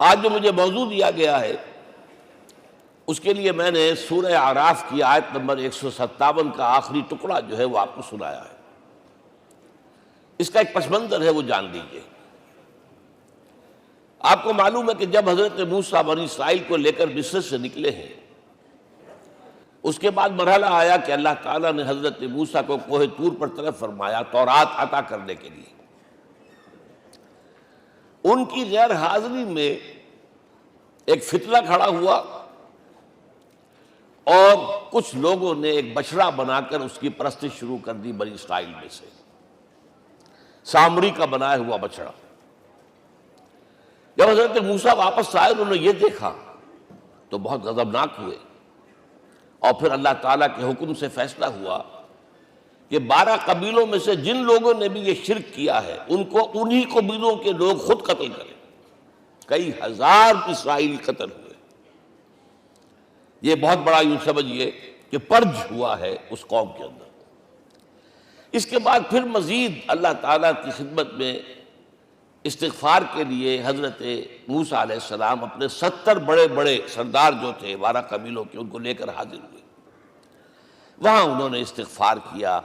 آج جو مجھے موضوع دیا گیا ہے اس کے لیے میں نے سورہ اعراف کی آیت نمبر 157 کا آخری ٹکڑا جو ہے وہ آپ کو سنایا ہے۔ اس کا ایک پس منظر ہے وہ جان لیجیے۔ آپ کو معلوم ہے کہ جب حضرت موسیٰ بنی اسرائیل کو لے کر مصر سے نکلے ہیں، اس کے بعد مرحلہ آیا کہ اللہ تعالیٰ نے حضرت موسیٰ کو کوہ طور پر طلب فرمایا تورات عطا کرنے کے لیے۔ ان کی غیر حاضری میں ایک فتنہ کھڑا ہوا اور کچھ لوگوں نے ایک بچڑا بنا کر اس کی پرستش شروع کر دی بنی اسرائیل میں سے، سامری کا بنایا ہوا بچڑا۔ جب حضرت موسیٰ واپس آئے انہوں نے یہ دیکھا تو بہت غضبناک ہوئے، اور پھر اللہ تعالیٰ کے حکم سے فیصلہ ہوا کہ 12 قبیلوں میں سے جن لوگوں نے بھی یہ شرک کیا ہے ان کو انہی قبیلوں کے لوگ خود قتل کریں۔ کئی ہزار اسرائیلی قتل ہوئے۔ یہ بہت بڑا یوں سمجھیے کہ پرج ہوا ہے اس قوم کے اندر۔ اس کے بعد پھر مزید اللہ تعالیٰ کی خدمت میں استغفار کے لیے حضرت موسیٰ علیہ السلام اپنے 70 بڑے بڑے سردار جو تھے 12 قبیلوں کے ان کو لے کر حاضر ہوئے۔ وہاں انہوں نے استغفار کیا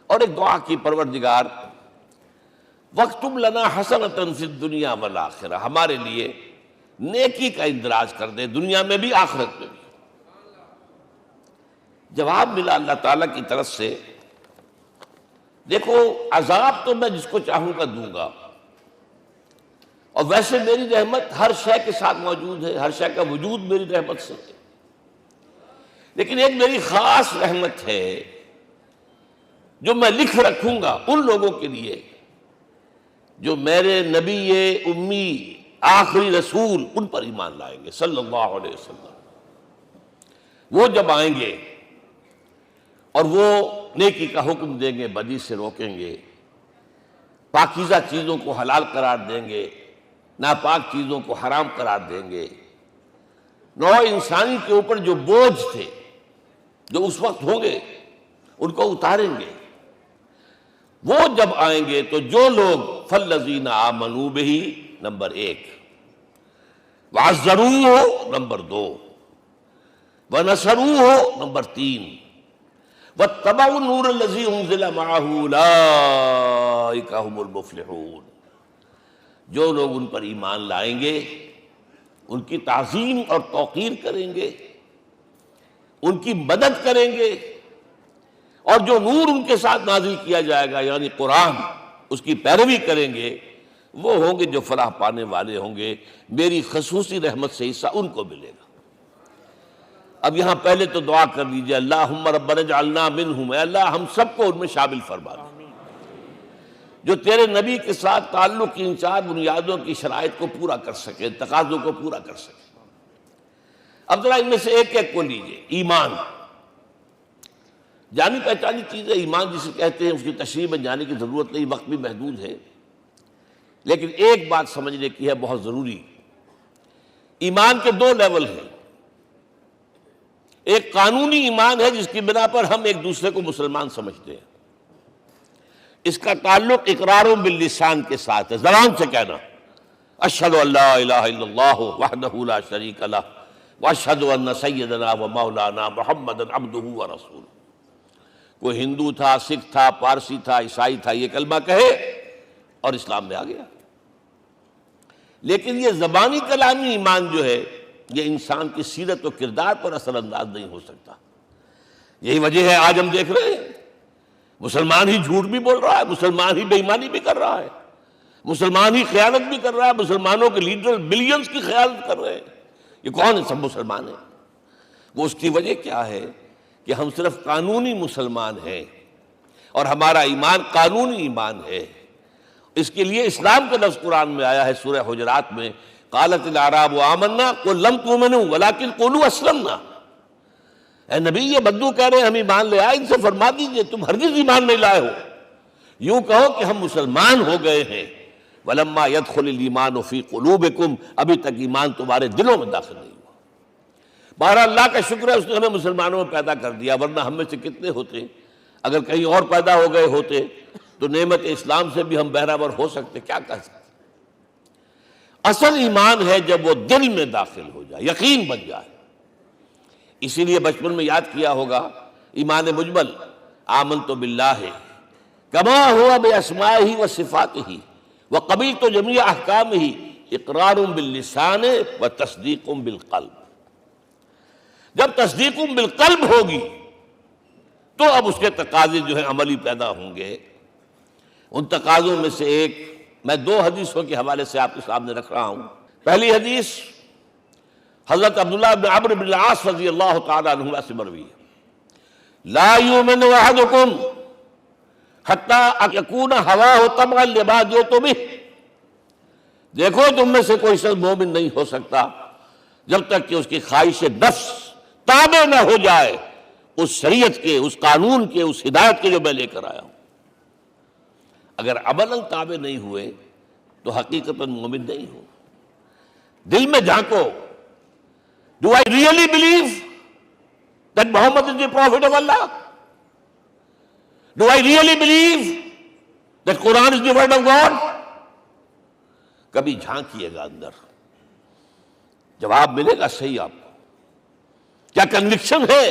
اور ایک دعا کی، پروردگار وَاكْتُبْ لَنَا حَسَنَةً فِي الدُّنْيَا وَالْآخِرَةِ، ہمارے لیے نیکی کا اندراج کر دے دنیا میں بھی آخرت میں بھی۔ جواب ملا اللہ تعالیٰ کی طرف سے، دیکھو عذاب تو میں جس کو چاہوں گا دوں گا، اور ویسے میری رحمت ہر شے کے ساتھ موجود ہے، ہر شے کا وجود میری رحمت سے ہے، لیکن ایک میری خاص رحمت ہے جو میں لکھ رکھوں گا ان لوگوں کے لیے جو میرے نبی امی آخری رسول ان پر ایمان لائیں گے صلی اللہ علیہ وسلم۔ وہ جب آئیں گے اور وہ نیکی کا حکم دیں گے، بدی سے روکیں گے، پاکیزہ چیزوں کو حلال قرار دیں گے، ناپاک چیزوں کو حرام قرار دیں گے، نوع انسانی کے اوپر جو بوجھ تھے جو اس وقت ہوں گے ان کو اتاریں گے۔ وہ جب آئیں گے تو جو لوگ فَالَّذِينَ آمَنُوا بِهِ نمبر 1، وَعَزَّرُوهُ نمبر 2، وَنَصَرُوهُ نمبر 3، وَاتَّبَعُوا النُّورَ الَّذِي أُنزِلَ مَعَهُ أُولَٰئِكَ هُمُ الْمُفْلِحُونَ۔ جو لوگ ان پر ایمان لائیں گے، ان کی تعظیم اور توقیر کریں گے، ان کی مدد کریں گے، اور جو نور ان کے ساتھ نازل کیا جائے گا یعنی قرآن، اس کی پیروی کریں گے، وہ ہوں گے جو فلاح پانے والے ہوں گے، میری خصوصی رحمت سے حصہ ان کو ملے گا۔ اب یہاں پہلے تو دعا کر لیجئے، اللہم ربنا اجعلنا منہم، اے اللہ ہم سب کو ان میں شامل فرما دے جو تیرے نبی کے ساتھ تعلق کی ان 4 بنیادوں کی شرائط کو پورا کر سکے، تقاضوں کو پورا کر سکے۔ اب ذرا ان میں سے ایک ایک کو لیجئے۔ ایمان جانی پہچانی چیز ہے، ایمان جسے کہتے ہیں، اس کی تشریح میں جانے کی ضرورت نہیں، وقت بھی محدود ہے، لیکن ایک بات سمجھنے کی ہے بہت ضروری۔ ایمان کے 2 لیول ہیں۔ ایک قانونی ایمان ہے جس کی بنا پر ہم ایک دوسرے کو مسلمان سمجھتے ہیں، اس کا تعلق اقرار باللسان کے ساتھ ہے، زبان سے کہنا اشہد ان لا الہ الا اللہ وحدہ لا شریک لہ واشہد ان سیدنا و مولانا محمد عبدہ ورسولہ۔ کوئی ہندو تھا، سکھ تھا، پارسی تھا، عیسائی تھا، یہ کلمہ کہے اور اسلام میں آ گیا۔ لیکن یہ زبانی کلامی ایمان جو ہے یہ انسان کی سیرت و کردار پر اثر انداز نہیں ہو سکتا۔ یہی وجہ ہے آج ہم دیکھ رہے ہیں مسلمان ہی جھوٹ بھی بول رہا ہے، مسلمان ہی بے ایمانی بھی کر رہا ہے، مسلمان ہی خیانت بھی کر رہا ہے، مسلمانوں کے لیڈر بلینز کی خیانت کر رہے ہیں۔ یہ کون ہے؟ سب مسلمان ہیں۔ وہ اس کی وجہ کیا ہے کہ ہم صرف قانونی مسلمان ہیں اور ہمارا ایمان قانونی ایمان ہے۔ اس کے لیے اسلام کا لفظ قرآن میں آیا ہے سورہ حجرات میں، قالت الاعراب آمنا قل لم تؤمنوا ولکن قولوا اسلمنا۔ اے نبی یہ بدو کہہ رہے ہیں ہم ایمان لے آئے، ان سے فرما دیجئے تم ہرگز ایمان نہیں لائے ہو، یوں کہو کہ ہم مسلمان ہو گئے ہیں۔ ولما يدخل الایمان فی قلوبکم، ابھی تک ایمان تمہارے دلوں میں داخل نہیں ہوا۔ بہرحال اللہ کا شکر ہے اس نے ہمیں مسلمانوں میں پیدا کر دیا، ورنہ ہم میں سے کتنے ہوتے اگر کہیں اور پیدا ہو گئے ہوتے تو نعمت اسلام سے بھی ہم بہرہ ور ہو سکتے، کیا کہہ سکتے۔ اصل ایمان ہے جب وہ دل میں داخل ہو جائے، یقین بن جائے۔ اسی لیے بچپن میں یاد کیا ہوگا ایمان مجمل، آمنت باللہ کما ہوا باسمائہ و صفاتہ وقبلت جمیع احکامہ اقرار باللسان و تصدیق بالقلب۔ جب تصدیق بالقلب ہوگی تو اب اس کے تقاضے جو ہیں عملی پیدا ہوں گے۔ ان تقاضوں میں سے ایک میں 2 حدیثوں کے حوالے سے آپ کے سامنے رکھ رہا ہوں۔ پہلی حدیث حضرت عبداللہ بن عمرو بن العاص رضی اللہ تعالی عنہما سے مروی ہے، لا یؤمن احدکم حتی یکون ہواہ طبعا لما جئت بہ۔ دیکھو تم میں سے کوئی شخص مومن نہیں ہو سکتا جب تک کہ اس کی خواہش نفس تابع نہ ہو جائے اس شریعت کے، اس قانون کے، اس ہدایت کے جو میں لے کر آیا ہوں۔ اگر عملاً تابع نہیں ہوئے تو حقیقتاً مومن نہیں ہو۔ دل میں جھانکو، Do I really believe that Muhammad is the prophet of Allah? Do I really believe that Quran is the word of God? کبھی جھانکیے گا اندر، جواب ملے گا صحیح آپ کو۔ کیا کنوکشن ہے؟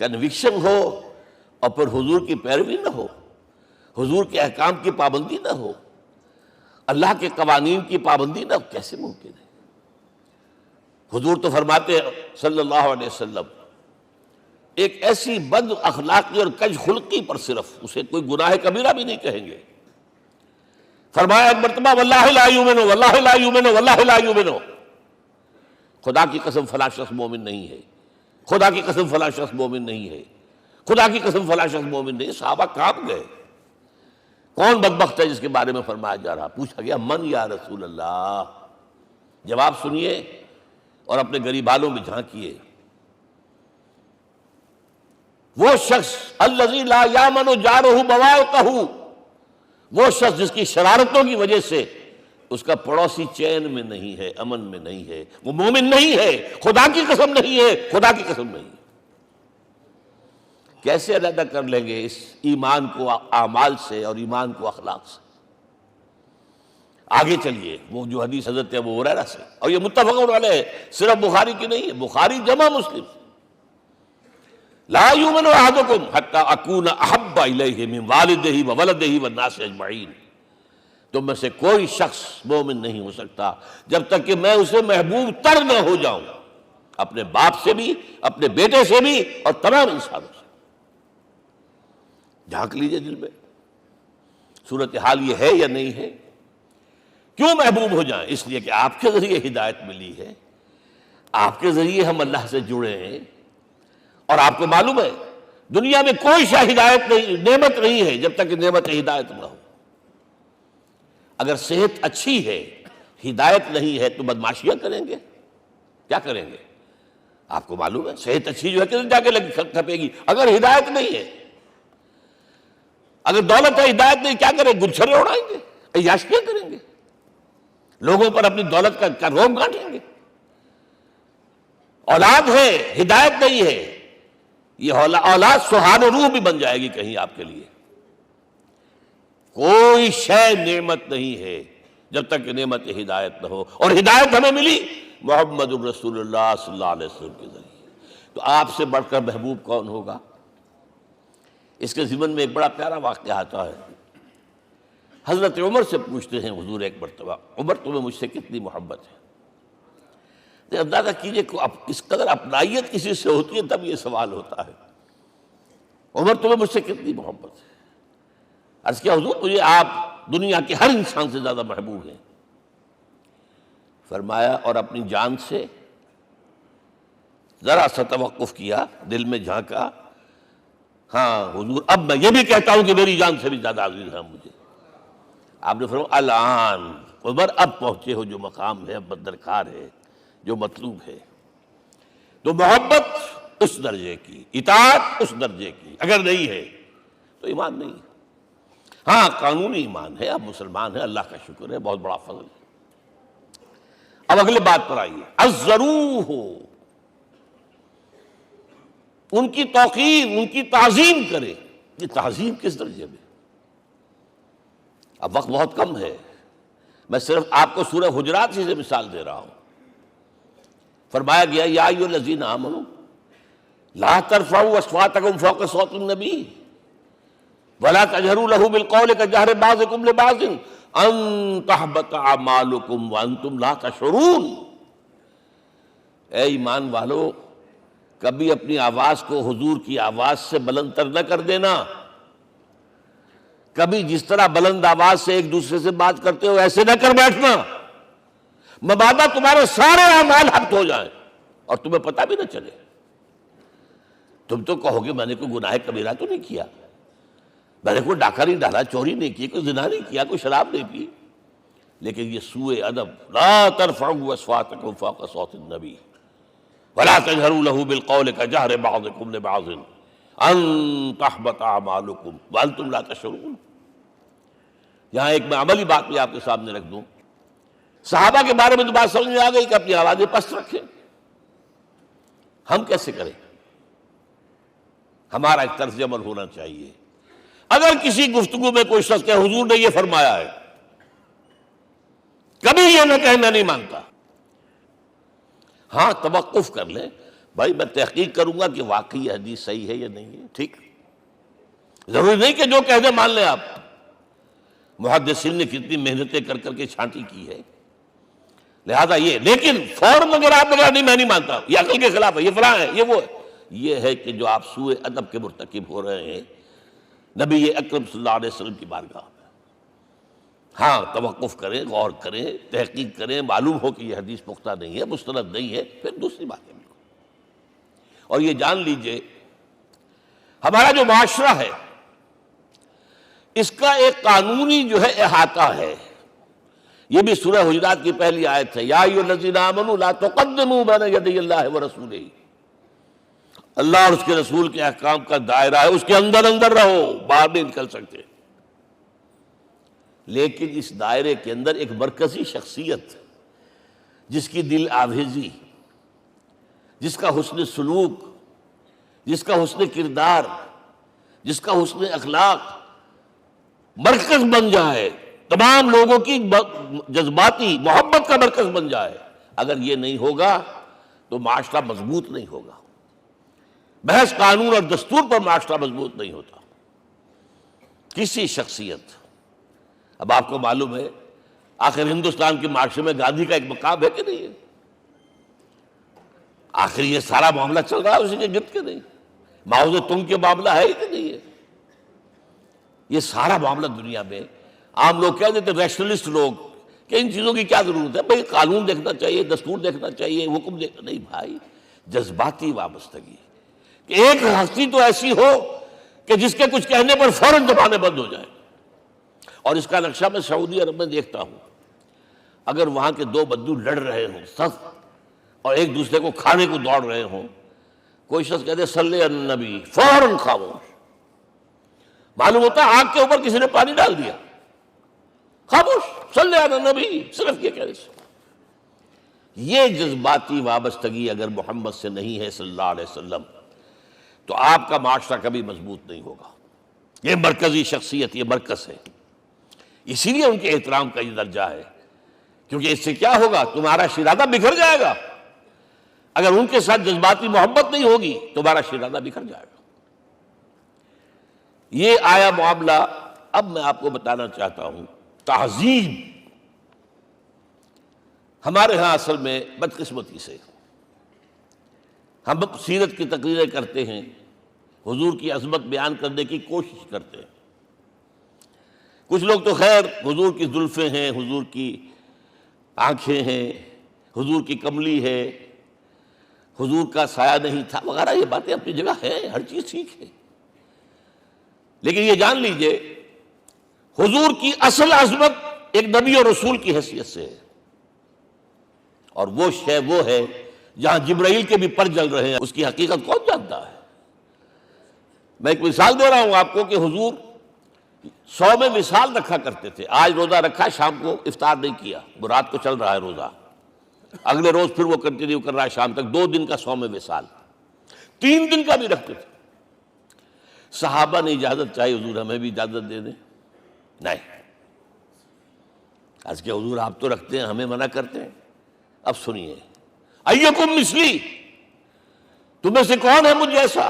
کنوکشن ہو اور پھر حضور کی پیروی نہ ہو، حضور کے احکام کی پابندی نہ ہو، اللہ کے قوانین کی پابندی نہ ہو، کیسے ممکن ہے؟ حضور تو فرماتے ہیں صلی اللہ علیہ وسلم، ایک ایسی بد اخلاقی اور کج خلقی پر صرف اسے کوئی گناہ کبیرہ بھی نہیں کہیں گے۔ فرمایا ایک مرتبہ واللہ لا یؤمن، واللہ لا یؤمن، واللہ لا یؤمن، خدا کی قسم فلاں شخص مومن نہیں ہے، خدا کی قسم فلاں شخص مومن نہیں ہے، خدا کی قسم فلاں شخص مومن نہیں ہے۔ صحابہ کانپ گئے، کون بدبخت ہے جس کے بارے میں فرمایا جا رہا؟ پوچھا گیا من یا رسول اللہ؟ جواب سنیے اور اپنے غریبانوں میں جھانکیے۔ وہ شخص الذی لا یامن جارہ بوائقہ، وہ شخص جس کی شرارتوں کی وجہ سے اس کا پڑوسی چین میں نہیں ہے، امن میں نہیں ہے، وہ مومن نہیں ہے، خدا کی قسم نہیں ہے، خدا کی قسم نہیں ہے۔ کیسے علیحدہ کر لیں گے اس ایمان کو اعمال سے اور ایمان کو اخلاق سے؟ آگے چلیے، وہ جو حدیث حضرت ابو ہریرہ سے، اور یہ متفق علیہ ہے، صرف بخاری کی نہیں ہے، بخاری جمع مسلم۔ لا یؤمن احدکم حتی اکون احب الیہ من والدہ وولدہ والناس اجمعین۔ تم میں سے کوئی شخص مومن نہیں ہو سکتا جب تک کہ میں اسے محبوب تر نہ ہو جاؤں، اپنے باپ سے بھی، اپنے بیٹے سے بھی، اور تمام انسانوں سے۔ جھانک لیجئے دل میں، صورتحال یہ ہے یا نہیں ہے؟ کیوں محبوب ہو جائیں؟ اس لیے کہ آپ کے ذریعے ہدایت ملی ہے، آپ کے ذریعے ہم اللہ سے جڑے ہیں، اور آپ کو معلوم ہے دنیا میں کوئی شے ہدایت نہیں، نعمت نہیں ہے جب تک کہ نعمت ہدایت نہ ہو۔ اگر صحت اچھی ہے، ہدایت نہیں ہے، تو بدماشیاں کریں گے، کیا کریں گے؟ آپ کو معلوم ہے صحت اچھی جو ہے کہ جا کے کھپے گی، اگر ہدایت نہیں ہے۔ اگر دولت ہے، ہدایت نہیں، کیا کریں؟ گلچھرے اڑائیں گے، عیاشیاں کریں گے، لوگوں پر اپنی دولت کا روب گانٹیں گے۔ اولاد ہے، ہدایت نہیں ہے، یہ اولاد سہاد روح بھی بن جائے گی کہیں آپ کے لیے۔ کوئی شے نعمت نہیں ہے جب تک کہ نعمت ہدایت نہ ہو، اور ہدایت ہمیں ملی محمد الرسول اللہ صلی اللہ علیہ وسلم کے ذریعے۔ تو آپ سے بڑھ کر محبوب کون ہوگا؟ اس کے ضمن میں ایک بڑا پیارا واقعہ آتا ہے۔ حضرت عمر سے پوچھتے ہیں حضور ایک مرتبہ، عمر تمہیں مجھ سے کتنی محبت ہے؟ اندازہ کیجئے کہ اس قدر اپنائیت کسی سے ہوتی ہے تب یہ سوال ہوتا ہے، عمر تمہیں مجھ سے کتنی محبت ہے؟ عرض کیا حضور مجھے آپ دنیا کے ہر انسان سے زیادہ محبوب ہیں۔ فرمایا اور اپنی جان سے؟ ذرا سا توقف کیا، دل میں جھانکا، ہاں حضور اب میں یہ بھی کہتا ہوں کہ میری جان سے بھی زیادہ عزیز ہے مجھے۔ آپ نے فرمایا الان عمر اب پہنچے ہو جو مقام ہے، اب درکار ہے، جو مطلوب ہے۔ تو محبت اس درجے کی، اطاعت اس درجے کی اگر نہیں ہے تو ایمان نہیں ہے۔ ہاں قانونی ایمان ہے، اب مسلمان ہے، اللہ کا شکر ہے، بہت بڑا فضل ہے۔ اب اگلے بات پر آئیے، الضروح، ان کی توقیر، ان کی تعظیم کرے۔ یہ تعظیم کس درجے میں؟ اب وقت بہت کم ہے، میں صرف آپ کو سورہ حجرات سے مثال دے رہا ہوں. فرمایا گیا یا ایھا الذین آمنوا لا ترفعوا اصواتکم فوق صوت النبی ولا تجہروا لہ بالقول کجہر بعضکم لبعض ان تحبط اعمالکم وانتم لا تشعرون. اے ایمان والو، کبھی اپنی آواز کو حضور کی آواز سے بلند تر نہ کر دینا. کبھی جس طرح بلند آواز سے ایک دوسرے سے بات کرتے ہو ایسے نہ کر بیٹھنا، مبادا تمہارے سارے اعمال حبط ہو جائیں اور تمہیں پتہ بھی نہ چلے. تم تو کہو گے میں نے کوئی گناہ کبیرہ تو نہیں کیا، میں نے کوئی ڈاکہ نہیں ڈالا، چوری نہیں کی، کوئی زنا نہیں کیا، کوئی شراب نہیں پی، لیکن یہ سوء ادب لا ترفعوا اصواتکم فوق صوت النبی ولا تجہروا لہ بالقول کجہر بعضکم لبعض ان تحبط اعمالکم وانتم لا تشعرون. یہاں ایک میں عملی بات بھی آپ کے سامنے رکھ دوں. صحابہ کے بارے میں تو بات سمجھ میں آ گئی کہ اپنی آوازیں پست رکھیں. ہم کیسے کریں؟ ہمارا ایک طرز عمل ہونا چاہیے. اگر کسی گفتگو میں کوئی شخص کہ حضور نے یہ فرمایا ہے، کبھی یہ نہ کہے میں نہیں مانتا. ہاں توقف کر لیں، بھائی میں تحقیق کروں گا کہ واقعی یہ حدیث صحیح ہے یا نہیں ہے. ٹھیک، ضروری نہیں کہ جو کہہ دیں مان لیں آپ. محدثین نے کتنی محنتیں کر کر کے چھانٹی کی ہے، لہذا یہ. لیکن فوراً اگر آپ بتا نہیں میں نہیں مانتا، یہ عقل کے خلاف ہے، یہ فلاں ہے، یہ وہ ہے، یہ ہے کہ جو آپ سوء ادب کے مرتکب ہو رہے ہیں نبی اکرم صلی اللہ علیہ وسلم کی بارگاہ میں. ہاں توقف کریں، غور کریں، تحقیق کریں، معلوم ہو کہ یہ حدیث پختہ نہیں ہے، مستند نہیں ہے، پھر دوسری بات ہے. اور یہ جان لیجئے ہمارا جو معاشرہ ہے اس کا ایک قانونی جو ہے احاطہ ہے. یہ بھی سورہ حجرات کی پہلی آیت ہے، یا ایھا الذین آمنوا لا تقدموا بین یدی اللہ ورسولہ. اللہ اور اس کے رسول کے احکام کا دائرہ ہے، اس کے اندر اندر رہو، باہر نہیں نکل سکتے. لیکن اس دائرے کے اندر ایک مرکزی شخصیت جس کی دل آویزی، جس کا حسن سلوک، جس کا حسن کردار، جس کا حسن اخلاق مرکز بن جائے، تمام لوگوں کی جذباتی محبت کا مرکز بن جائے، اگر یہ نہیں ہوگا تو معاشرہ مضبوط نہیں ہوگا. محض قانون اور دستور پر معاشرہ مضبوط نہیں ہوتا. کسی شخصیت، اب آپ کو معلوم ہے آخر ہندوستان کے معاشرے میں گاندھی کا ایک مقام ہے کہ نہیں ہے؟ آخر یہ سارا معاملہ چل رہا ہے اسی کے گرد کے نہیں؟ ماؤ زے تنگ کے معاملہ ہے کہ نہیں ہے؟ یہ سارا معاملہ دنیا میں عام لوگ کہہ دیتے، ریشنلسٹ لوگ، کہ ان چیزوں کی کیا ضرورت ہے؟ بھائی قانون دیکھنا چاہیے، دستور دیکھنا چاہیے، حکم دیکھنا نہیں. بھائی جذباتی وابستگی، کہ ایک ہستی تو ایسی ہو کہ جس کے کچھ کہنے پر فوراً زبانیں بند ہو جائیں. اور اس کا نقشہ میں سعودی عرب میں دیکھتا ہوں، اگر وہاں کے دو بدو لڑ رہے ہوں صف اور ایک دوسرے کو کھانے کو دوڑ رہے ہوں، کوئی شخص کہتے صلی علی النبی، فوراً خاموش. معلوم ہوتا ہے آگ کے اوپر کسی نے پانی ڈال دیا، خاموش، صلی علی النبی، صرف یہ کہنے سے. یہ جذباتی وابستگی اگر محمد سے نہیں ہے صلی اللہ علیہ وسلم تو آپ کا معاشرہ کبھی مضبوط نہیں ہوگا. یہ مرکزی شخصیت، یہ مرکز ہے. اسی لیے ان کے احترام کا یہ درجہ ہے، کیونکہ اس سے کیا ہوگا؟ تمہارا شیرازہ بکھر جائے گا. اگر ان کے ساتھ جذباتی محبت نہیں ہوگی تمہارا شیرازہ بکھر جائے گا. یہ آیا معاملہ. اب میں آپ کو بتانا چاہتا ہوں تہذیب. ہمارے ہاں اصل میں بدقسمتی سے ہم سیرت کی تقریریں کرتے ہیں، حضور کی عظمت بیان کرنے کی کوشش کرتے ہیں. کچھ لوگ تو خیر حضور کی زلفیں ہیں، حضور کی آنکھیں ہیں، حضور کی کملی ہے، حضور کا سایہ نہیں تھا وغیرہ، یہ باتیں اپنی جگہ ہیں، ہر چیز ٹھیک ہے. لیکن یہ جان لیجئے حضور کی اصل عظمت ایک نبی اور رسول کی حیثیت سے ہے، اور وہ شے وہ ہے جہاں جبرائیل کے بھی پر جل رہے ہیں، اس کی حقیقت کون جانتا ہے؟ میں ایک مثال دے رہا ہوں آپ کو کہ حضور 100 میں مثال رکھا کرتے تھے. آج روزہ رکھا، شام کو افطار نہیں کیا، وہ رات کو چل رہا ہے روزہ، اگلے روز پھر وہ کنٹینیو کر رہا ہے شام تک. 2 دن کا 100 میں مثال، 3 دن کا بھی رکھتے تھے. صحابہ نے اجازت چاہی، حضور ہمیں بھی اجازت دے دیں. نہیں، عرض کہ حضور آپ تو رکھتے ہیں، ہمیں منع کرتے ہیں۔ اب سنیے، ایکم مثلی، تمہیں سے کون ہے مجھ جیسا؟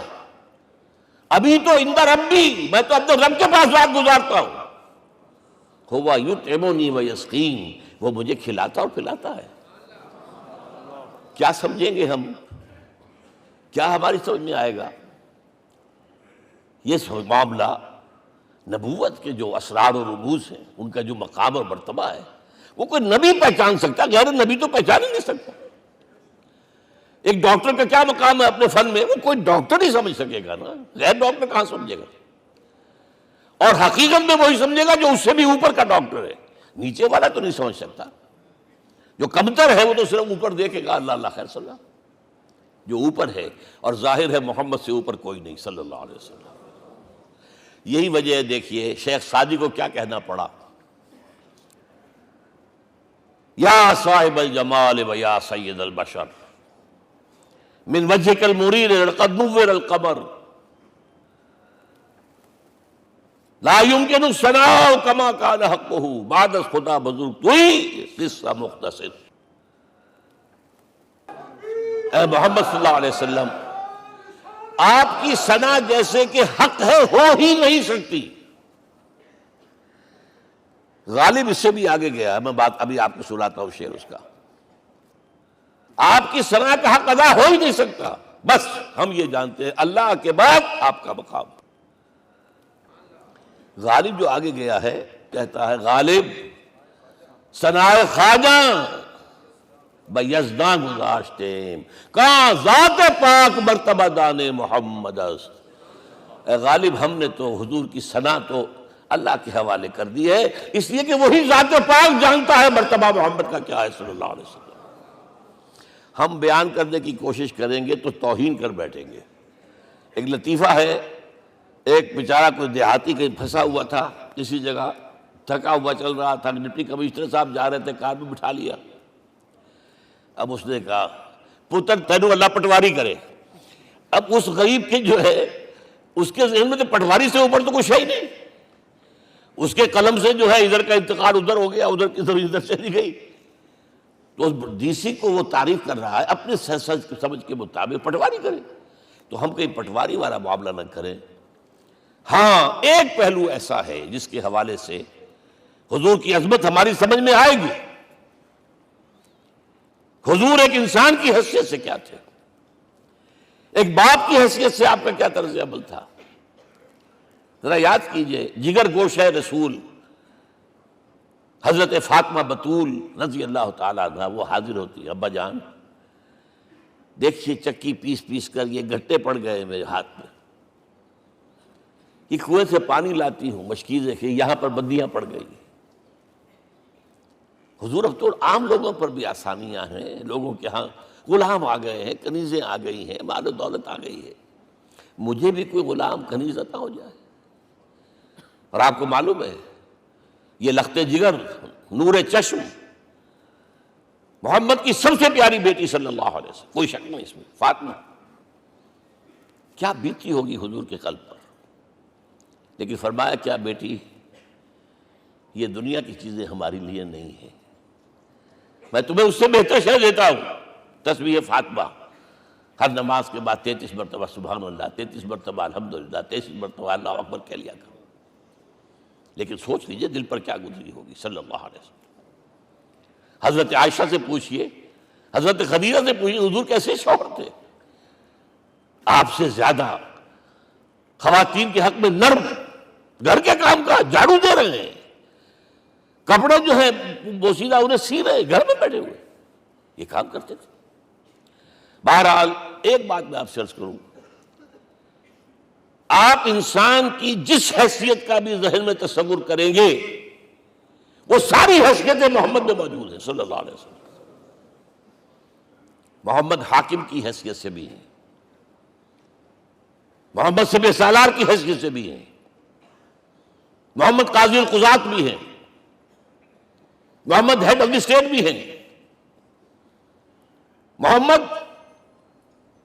ابھی تو عند ربی، میں تو اپنے رب کے پاس رات گزارتا ہوں، ہوا یطعمنی ویسقین، وہ مجھے کھلاتا اور پلاتا ہے۔ کیا سمجھیں گے ہم؟ کیا ہماری سمجھ میں آئے گا؟ یہ معاملہ نبوت کے جو اسرار و رموز ہیں، ان کا جو مقام اور مرتبہ ہے، وہ کوئی نبی پہچان سکتا، غیر نبی تو پہچان ہی نہیں سکتا۔ ایک ڈاکٹر کا کیا مقام ہے اپنے فن میں، وہ کوئی ڈاکٹر ہی سمجھ سکے گا نا، غیر ڈاکٹر کہاں سمجھے گا؟ اور حقیقت میں وہی سمجھے گا جو اس سے بھی اوپر کا ڈاکٹر ہے، نیچے والا تو نہیں سمجھ سکتا۔ جو کمتر ہے وہ تو صرف اوپر دیکھے گا، اللہ اللہ خیر صلی اللہ۔ جو اوپر ہے اور ظاہر ہے محمد سے اوپر کوئی نہیں صلی اللہ علیہ وسلم۔ یہی وجہ ہے، دیکھیے شیخ سعدی کو کیا کہنا پڑا، یا صاحب الجمال و یا سید البشر من وجهك المرير قد نور القمر لا يمكن الثناء كما كان حقه بعد از خدا بزرگ توئی قصہ مختصر۔ اے محمد صلی اللہ علیہ وسلم، آپ کی ثنا جیسے کہ حق ہے ہو ہی نہیں سکتی۔ غالب اس سے بھی آگے گیا ہے، میں بات ابھی آپ کو سناتا ہوں شعر اس کا۔ آپ کی ثنا کا حق ادا ہو ہی نہیں سکتا، بس ہم یہ جانتے ہیں اللہ کے بعد آپ کا مقام۔ غالب جو آگے گیا ہے کہتا ہے، غالب ثنا خواجہ بیزداں گزاشتیم کہاں ذات پاک مرتبہ دان محمد است۔ اے غالب، ہم نے تو حضور کی ثنا تو اللہ کے حوالے کر دی ہے، اس لیے کہ وہی ذات پاک جانتا ہے مرتبہ محمد کا کیا ہے صلی اللہ علیہ وسلم۔ ہم بیان کرنے کی کوشش کریں گے تو توہین کر بیٹھیں گے۔ ایک لطیفہ ہے، ایک بیچارہ کوئی دیہاتی کہیں پھنسا ہوا تھا کسی جگہ، تھکا ہوا چل رہا تھا، ڈپٹی کمشنر صاحب جا رہے تھے، کار میں بٹھا لیا۔ اب اس نے کہا، پتر تینوں اللہ پٹواری کرے۔ اب اس غریب کے جو ہے اس کے ذہن میں تو پٹواری سے اوپر تو کچھ ہے ہی نہیں، اس کے قلم سے جو ہے ادھر کا انتقال ادھر ہو گیا، ادھر کی ادھر چلی گئی۔ تو اس ڈی سی کو وہ تعریف کر رہا ہے اپنے سمجھ کے مطابق، پٹواری کرے تو ہم کہیں پٹواری والا معاملہ نہ کریں۔ ہاں ایک پہلو ایسا ہے جس کے حوالے سے حضور کی عظمت ہماری سمجھ میں آئے گی۔ حضور ایک انسان کی حیثیت سے کیا تھے، ایک باپ کی حیثیت سے آپ کا کیا طرز عمل تھا۔ ذرا یاد کیجئے، جگر گوشہ رسول حضرت فاطمہ بطول رضی اللہ تعالیٰ عنہ وہ حاضر ہوتی ہے، ابا جان دیکھیے چکی پیس پیس کر یہ گھٹے پڑ گئے میرے ہاتھ میں، یہ کنویں سے پانی لاتی ہوں، مشکیزیں کہ یہاں پر بندیاں پڑ گئی۔ حضور اب تو عام لوگوں پر بھی آسانیاں ہیں، لوگوں کے ہاں غلام آ گئے ہیں، کنیزیں آ گئی ہیں، مال و دولت آ گئی ہے، مجھے بھی کوئی غلام کنیز عطا ہو جائے۔ اور آپ کو معلوم ہے یہ لخت جگر نور چشم محمد کی سب سے پیاری بیٹی صلی اللہ علیہ وسلم، کوئی شک نہیں اس میں، فاطمہ، کیا بیتی ہوگی حضور کے قلب پر۔ لیکن فرمایا، کیا بیٹی، یہ دنیا کی چیزیں ہماری لیے نہیں ہیں، میں تمہیں اس سے بہتر شے دیتا ہوں۔ تسبیح فاطمہ ہر نماز کے بعد 33 مرتبہ سبحان اللہ، 33 مرتبہ الحمدللہ، 33 مرتبہ اللہ اکبر کہہ لیا کرو۔ لیکن سوچ لیجئے دل پر کیا گزری ہوگی صلی اللہ علیہ وسلم۔ حضرت عائشہ سے پوچھئے، حضرت خدیجہ سے پوچھئے، حضور کیسے شوہر تھے؟ آپ سے زیادہ خواتین کے حق میں نرم، گھر کے کام کا جھاڑو دے رہے ہیں، کپڑے جو ہیں بوسیدہ انہیں سی رہے، گھر میں بیٹھے ہوئے یہ کام کرتے تھے۔ بہرحال ایک بات میں آپ سے عرض کروں، آپ انسان کی جس حیثیت کا بھی ذہن میں تصور کریں گے وہ ساری حیثیتیں محمد میں موجود ہیں صلی اللہ علیہ وسلم۔ محمد حاکم کی حیثیت سے بھی ہیں، محمد سب سالار کی حیثیت سے بھی ہیں، محمد قاضی القضات بھی ہیں، محمد ہیڈ آف دی اسٹیٹ بھی ہیں، محمد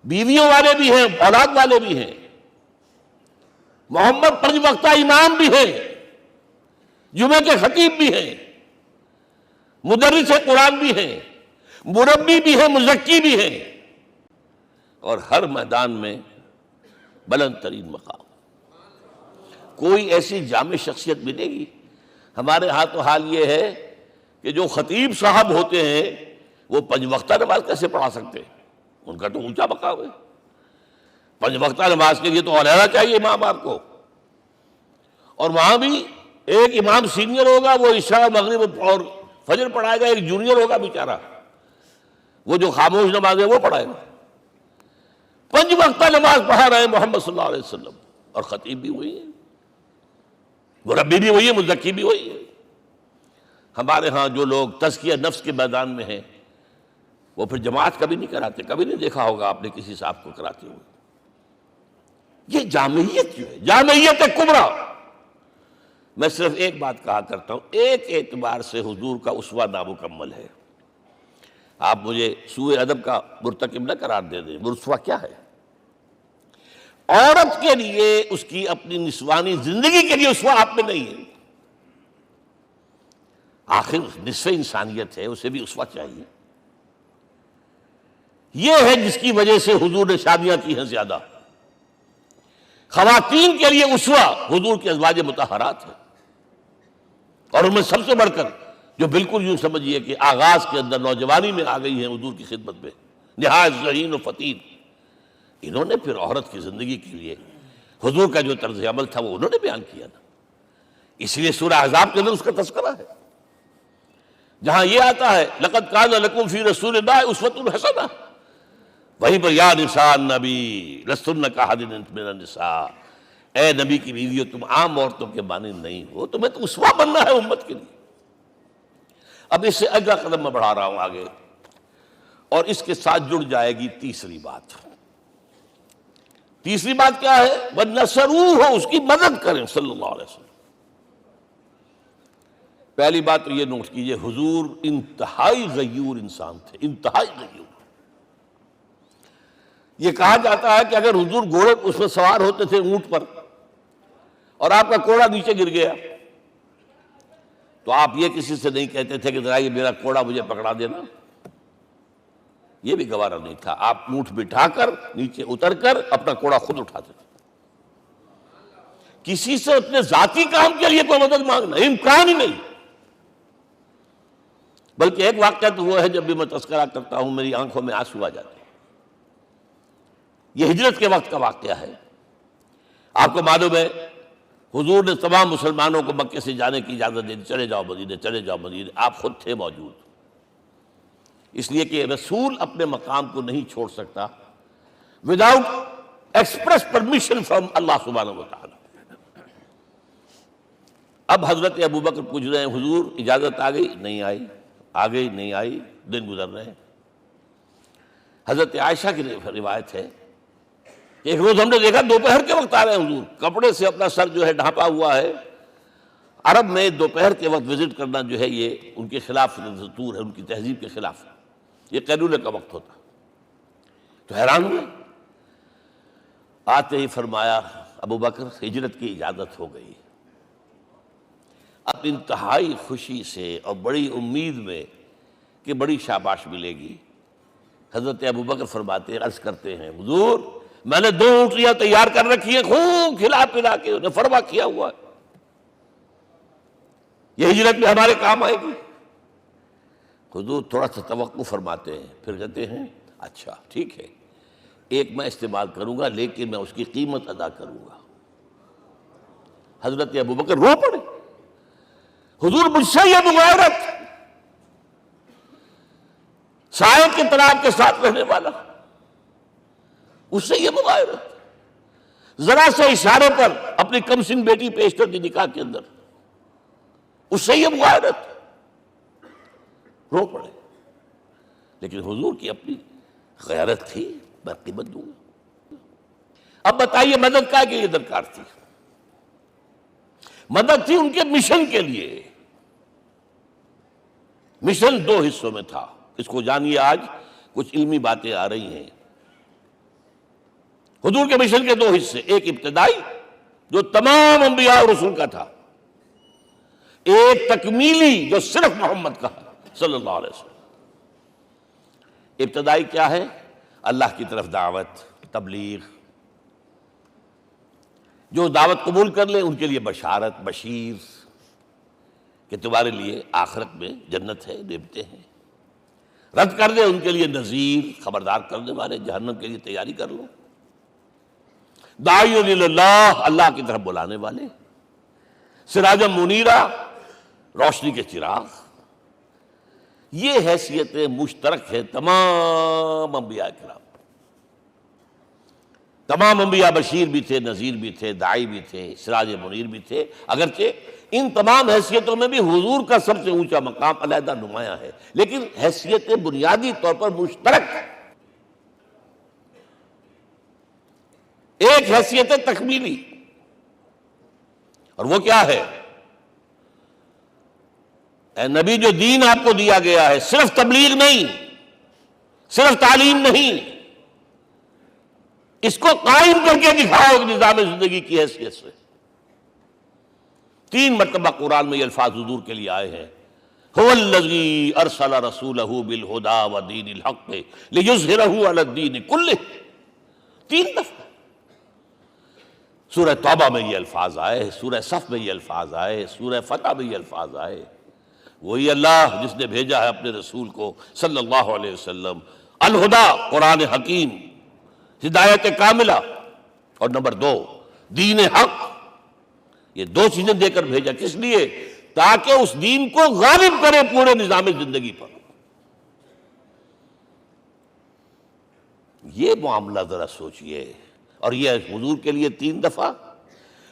بیویوں والے بھی ہیں، اولاد والے بھی ہیں، محمد 5 وقتہ امام بھی ہیں، جمعے کے خطیب بھی ہیں، مدرس قرآن بھی ہیں، مربی بھی ہیں، مزکی بھی ہیں، اور ہر میدان میں بلند ترین مقام۔ کوئی ایسی جامع شخصیت ملے گی؟ ہمارے ہاں تو حال یہ ہے کہ جو خطیب صاحب ہوتے ہیں وہ 5 وقتہ نماز کیسے پڑھا سکتے ہیں؟ ان کا تو اونچا مقام ہے۔ 5 وقتہ نماز کے لیے تو علیحدہ چاہیے امام آپ کو، اور وہاں بھی ایک امام سینئر ہوگا، وہ عشاء مغرب اور فجر پڑھائے گا، ایک جونیئر ہوگا بیچارہ، وہ جو خاموش نماز ہے وہ پڑھائے گا۔ 5 وقتہ نماز پڑھا رہے ہیں محمد صلی اللہ علیہ وسلم، اور خطیب بھی وہی ہے، مربی بھی وہی ہے، مزکی بھی وہی ہے۔ ہمارے ہاں جو لوگ تزکیہ نفس کے میدان میں ہیں وہ پھر جماعت کبھی نہیں کراتے، کبھی نہیں دیکھا ہوگا آپ نے کسی صاحب کو کراتے ہوئے۔ یہ جامعیت جو ہے، جامعیت کبریٰ۔ میں صرف ایک بات کہا کرتا ہوں، ایک اعتبار سے حضور کا اسوہ نامکمل ہے۔ آپ مجھے سوء ادب کا مرتکب نہ قرار دے دیں، اسوہ کیا ہے؟ عورت کے لیے اس کی اپنی نسوانی زندگی کے لیے اسوہ آپ میں نہیں ہے۔ آخر نصف انسانیت ہے، اسے بھی اسوہ چاہیے۔ یہ ہے جس کی وجہ سے حضور نے شادیاں کی ہیں زیادہ۔ خواتین کے لیے اسوہ حضور کے ازواج مطہرات ہیں، اور ان میں سب سے بڑھ کر جو بالکل یوں سمجھیے کہ آغاز کے اندر نوجوانی میں آ گئی ہیں حضور کی خدمت میں، نہایت ذہین و فطین، انہوں نے پھر عورت کی زندگی کے لیے حضور کا جو طرز عمل تھا وہ انہوں نے بیان کیا نا۔ اس لیے سورہ احزاب کے اندر اس کا تذکرہ ہے، جہاں یہ آتا ہے لقد کان لکم فی رسول اللہ اسوۃ حسنہ، وہیں پر یا نساء النبی لستن کاحد من النساء، اے نبی کی بیویوں تم عام عورتوں کے مانند نہیں ہو، تمہیں تو اسوہ بننا ہے امت کے لیے۔ اب اس سے اگلا قدم میں بڑھا رہا ہوں آگے، اور اس کے ساتھ جڑ جائے گی تیسری بات۔ تیسری بات کیا ہے؟ وَنَصَرُوهُ، اس کی مدد کریں صلی اللہ علیہ وسلم۔ پہلی بات تو یہ نوٹ کیجئے، حضور انتہائی غیور انسان تھے، انتہائی غیور۔ یہ کہا جاتا ہے کہ اگر حضور گھوڑے اس میں سوار ہوتے تھے اونٹ پر، اور آپ کا کوڑا نیچے گر گیا، تو آپ یہ کسی سے نہیں کہتے تھے کہ ذرا یہ میرا کوڑا مجھے پکڑا دینا، یہ بھی گوارا نہیں تھا۔ آپ اونٹ بٹھا کر نیچے اتر کر اپنا کوڑا خود اٹھاتے تھے۔ کسی سے اپنے ذاتی کام کے لیے کوئی مدد مانگنا امکان ہی نہیں۔ بلکہ ایک واقعہ تو وہ ہے جب بھی میں تذکرہ کرتا ہوں میری آنکھوں میں آنسو آ جاتے ہیں۔ یہ ہجرت کے وقت کا واقعہ ہے۔ آپ کو معلوم ہے حضور نے تمام مسلمانوں کو مکے سے جانے کی اجازت دے دی، چلے جاؤ مدینے، چلے جاؤ مدینے، آپ خود تھے موجود، اس لیے کہ رسول اپنے مقام کو نہیں چھوڑ سکتا وداؤٹ ایکسپریس پرمیشن فرام اللہ سبحانہ وتعالی۔ اب حضرت ابوبکر پوچھ رہے ہیں حضور اجازت آ گئی؟ نہیں آئی، آ گئی نہیں آئی، دن گزر رہے ہیں۔ حضرت عائشہ کی روایت ہے ایک روز ہم نے دیکھا دوپہر کے وقت آ رہے ہیں حضور، کپڑے سے اپنا سر جو ہے ڈھانپا ہوا ہے۔ عرب میں دوپہر کے وقت وزٹ کرنا جو ہے یہ ان کے خلاف دستور ہے، ان کی تہذیب کے خلاف، یہ قیلولے کا وقت ہوتا۔ تو حیران ہوئے، آتے ہی فرمایا ابوبکر ہجرت کی اجازت ہو گئی۔ اب انتہائی خوشی سے اور بڑی امید میں کہ بڑی شاباش ملے گی، حضرت ابوبکر فرماتے عرض کرتے ہیں حضور میں نے 2 اونٹیاں تیار کر رکھی ہیں، خوب کھلا پلا کے انہیں فرما کیا ہوا ہے، یہ ہجرت میں ہمارے کام آئے گی۔ حضور تھوڑا سا توقع فرماتے ہیں، پھر کہتے ہیں اچھا ٹھیک ہے، ایک میں استعمال کروں گا لیکن میں اس کی قیمت ادا کروں گا۔ حضرت ابوبکر رو پڑے، حضور مجھ سے یہ مغایرت، سائے کے تناب کے ساتھ رہنے والا، اس سے یہ مغایرت، ذرا سے اشارے پر اپنی کم سن بیٹی پیش کر دی نکاح کے اندر، اس سے یہ مغایرت، رو پڑے۔ لیکن حضور کی اپنی غیرت تھی، میں قیمت دوں گا۔ اب بتائیے مدد کا کہ یہ درکار تھی؟ مدد تھی ان کے مشن کے لیے۔ مشن 2 حصوں میں تھا، اس کو جانیے، آج کچھ علمی باتیں آ رہی ہیں۔ حضور کے مشن کے 2 حصے، ایک ابتدائی جو تمام انبیاء اور رسول کا تھا، ایک تکمیلی جو صرف محمد کا ہے۔ صلی اللہ علیہ وسلم۔ ابتدائی کیا ہے؟ اللہ کی طرف دعوت، تبلیغ۔ جو دعوت قبول کر لیں ان کے لیے بشارت، بشیر کہ تمہارے لیے آخرت میں جنت ہے، نعمتیں ہیں۔ رد کر دیں ان کے لیے نذیر، خبردار کرنے والے، جہنم کے لیے تیاری کر لو۔ داعی اللہ، اللہ کی طرف بلانے والے، سراجا منیرا، روشنی کے چراغ۔ یہ حیثیت مشترک ہے تمام انبیاء کرام۔ تمام انبیاء بشیر بھی تھے، نذیر بھی تھے، داعی بھی تھے، سراج منیر بھی تھے، اگرچہ ان تمام حیثیتوں میں بھی حضور کا سب سے اونچا مقام علیحدہ نمایاں ہے، لیکن حیثیت بنیادی طور پر مشترک۔ ایک حیثیت تکمیلی، اور وہ کیا ہے؟ اے نبی، جو دین آپ کو دیا گیا ہے صرف تبلیغ نہیں، صرف تعلیم نہیں، اس کو قائم کر کے دکھاؤ نظام زندگی کی حیثیت سے۔ 3 مرتبہ قرآن میں یہ الفاظ حضور کے لیے آئے ہیں، هو الذی ارسل رسولہ بالہدی ودین الحق لیظہرہ علی الدین کلہ۔ 3 دفعہ سورہ توبہ میں یہ الفاظ آئے، سورہ صف میں یہ الفاظ آئے، سورہ فتح میں یہ الفاظ آئے۔ وہی اللہ جس نے بھیجا ہے اپنے رسول کو صلی اللہ علیہ وسلم، الہدی قرآن حکیم، ہدایت کاملہ، اور نمبر 2 دین حق۔ یہ 2 چیزیں دے کر بھیجا، کس لیے؟ تاکہ اس دین کو غالب کرے پورے نظام زندگی پر۔ یہ معاملہ ذرا سوچئے، اور یہ حضور کے لیے 3 دفعہ،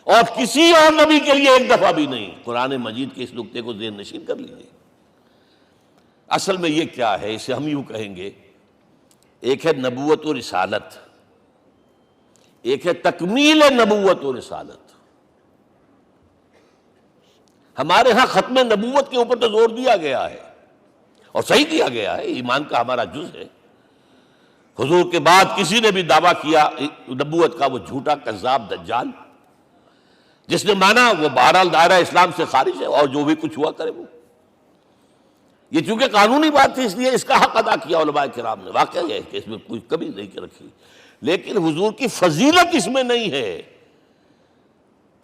اور کسی اور نبی کے لیے 1 دفعہ بھی نہیں۔ قرآن مجید کے اس نقطے کو ذہن نشین کر لیجیے۔ اصل میں یہ کیا ہے؟ اسے ہم یوں کہیں گے، ایک ہے نبوت و رسالت، ایک ہے تکمیل نبوت و رسالت۔ ہمارے ہاں ختم نبوت کے اوپر تو زور دیا گیا ہے، اور صحیح دیا گیا ہے، ایمان کا ہمارا جز ہے۔ حضور کے بعد کسی نے بھی دعویٰ کیا نبوت کا، وہ جھوٹا، کذاب، دجال۔ جس نے مانا وہ بہرحال دائرہ اسلام سے خارج ہے، اور جو بھی کچھ ہوا کرے وہ۔ یہ چونکہ قانونی بات تھی، اس لیے اس کا حق ادا کیا علماء کرام نے۔ واقعہ یہ ہے کہ اس میں کوئی کمی نہیں رکھی، لیکن حضور کی فضیلت اس میں نہیں ہے۔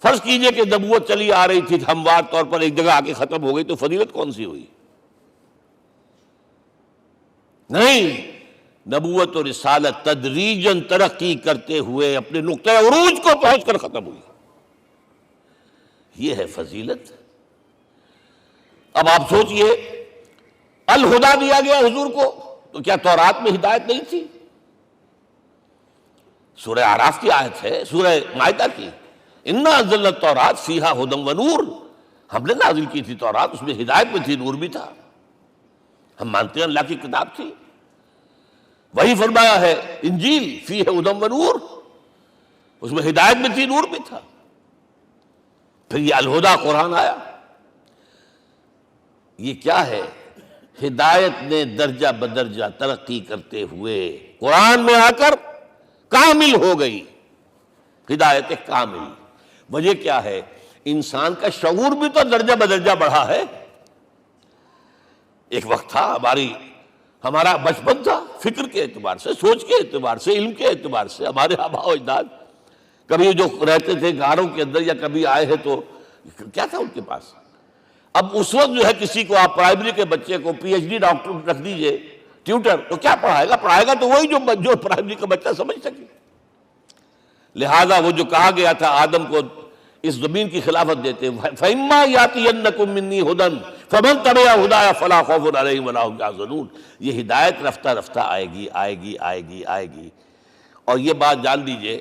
فرض کیجئے کہ نبوت چلی آ رہی تھی ہموار طور پر، ایک جگہ آ کے ختم ہو گئی، تو فضیلت کون سی ہوئی؟ نہیں، نبوت و رسالت تدریجاً ترقی کرتے ہوئے اپنے نقطۂ عروج کو پہنچ کر ختم ہوئی۔ یہ ہے فضیلت۔ اب آپ سوچئے، الہدیٰ دیا گیا حضور کو، تو کیا تورات میں ہدایت نہیں تھی؟ سورہ اعراف کی آیت ہے، سورہ مائدہ کی، انا انزلنا التوراۃ فیہا ھدی ونور۔ ہم نے نازل کی تھی تورات، اس میں ہدایت بھی تھی، نور بھی تھا۔ ہم مانتے ہیں اللہ کی کتاب تھی۔ وہی فرمایا ہے انجیل فیہا ھدی ونور، اس میں ہدایت بھی تھی، نور بھی تھا۔ پھر یہ الہدیٰ قرآن آیا۔ یہ کیا ہے؟ ہدایت نے درجہ بدرجہ ترقی کرتے ہوئے قرآن میں آ کر کامل ہو گئی، ہدایت کامل۔ وجہ کیا ہے؟ انسان کا شعور بھی تو درجہ بدرجہ بڑھا ہے۔ ایک وقت تھا ہمارا بچپن تھا، فکر کے اعتبار سے، سوچ کے اعتبار سے، علم کے اعتبار سے، ہمارے آباء و اجداد کبھی جو رہتے تھے گھروں کے اندر یا کبھی آئے ہیں تو کیا تھا ان کے پاس؟ اب اس وقت جو ہے کسی کو آپ پرائمری کے بچے کو پی ایچ ڈی ڈاکٹر رکھ دیجئے ٹیوٹر، تو کیا پڑھائے گا تو وہی جو پرائمری کا بچہ سمجھ سکے۔ لہذا وہ جو کہا گیا تھا آدم کو اس زمین کی خلافت دیتے، فَإِمَّا يَأْتِيَنَّكُم مِّنِّي هُدًى فَمَن تَبِعَ هُدَايَ فَلَا خَوْفٌ عَلَيْهِمْ وَلَا هُمْ يَحْزَنُونَ۔ یہ ہدایت رفتہ رفتہ آئے گی، آئے گی، آئے گی، آئے گی۔ اور یہ بات جان لیجئے،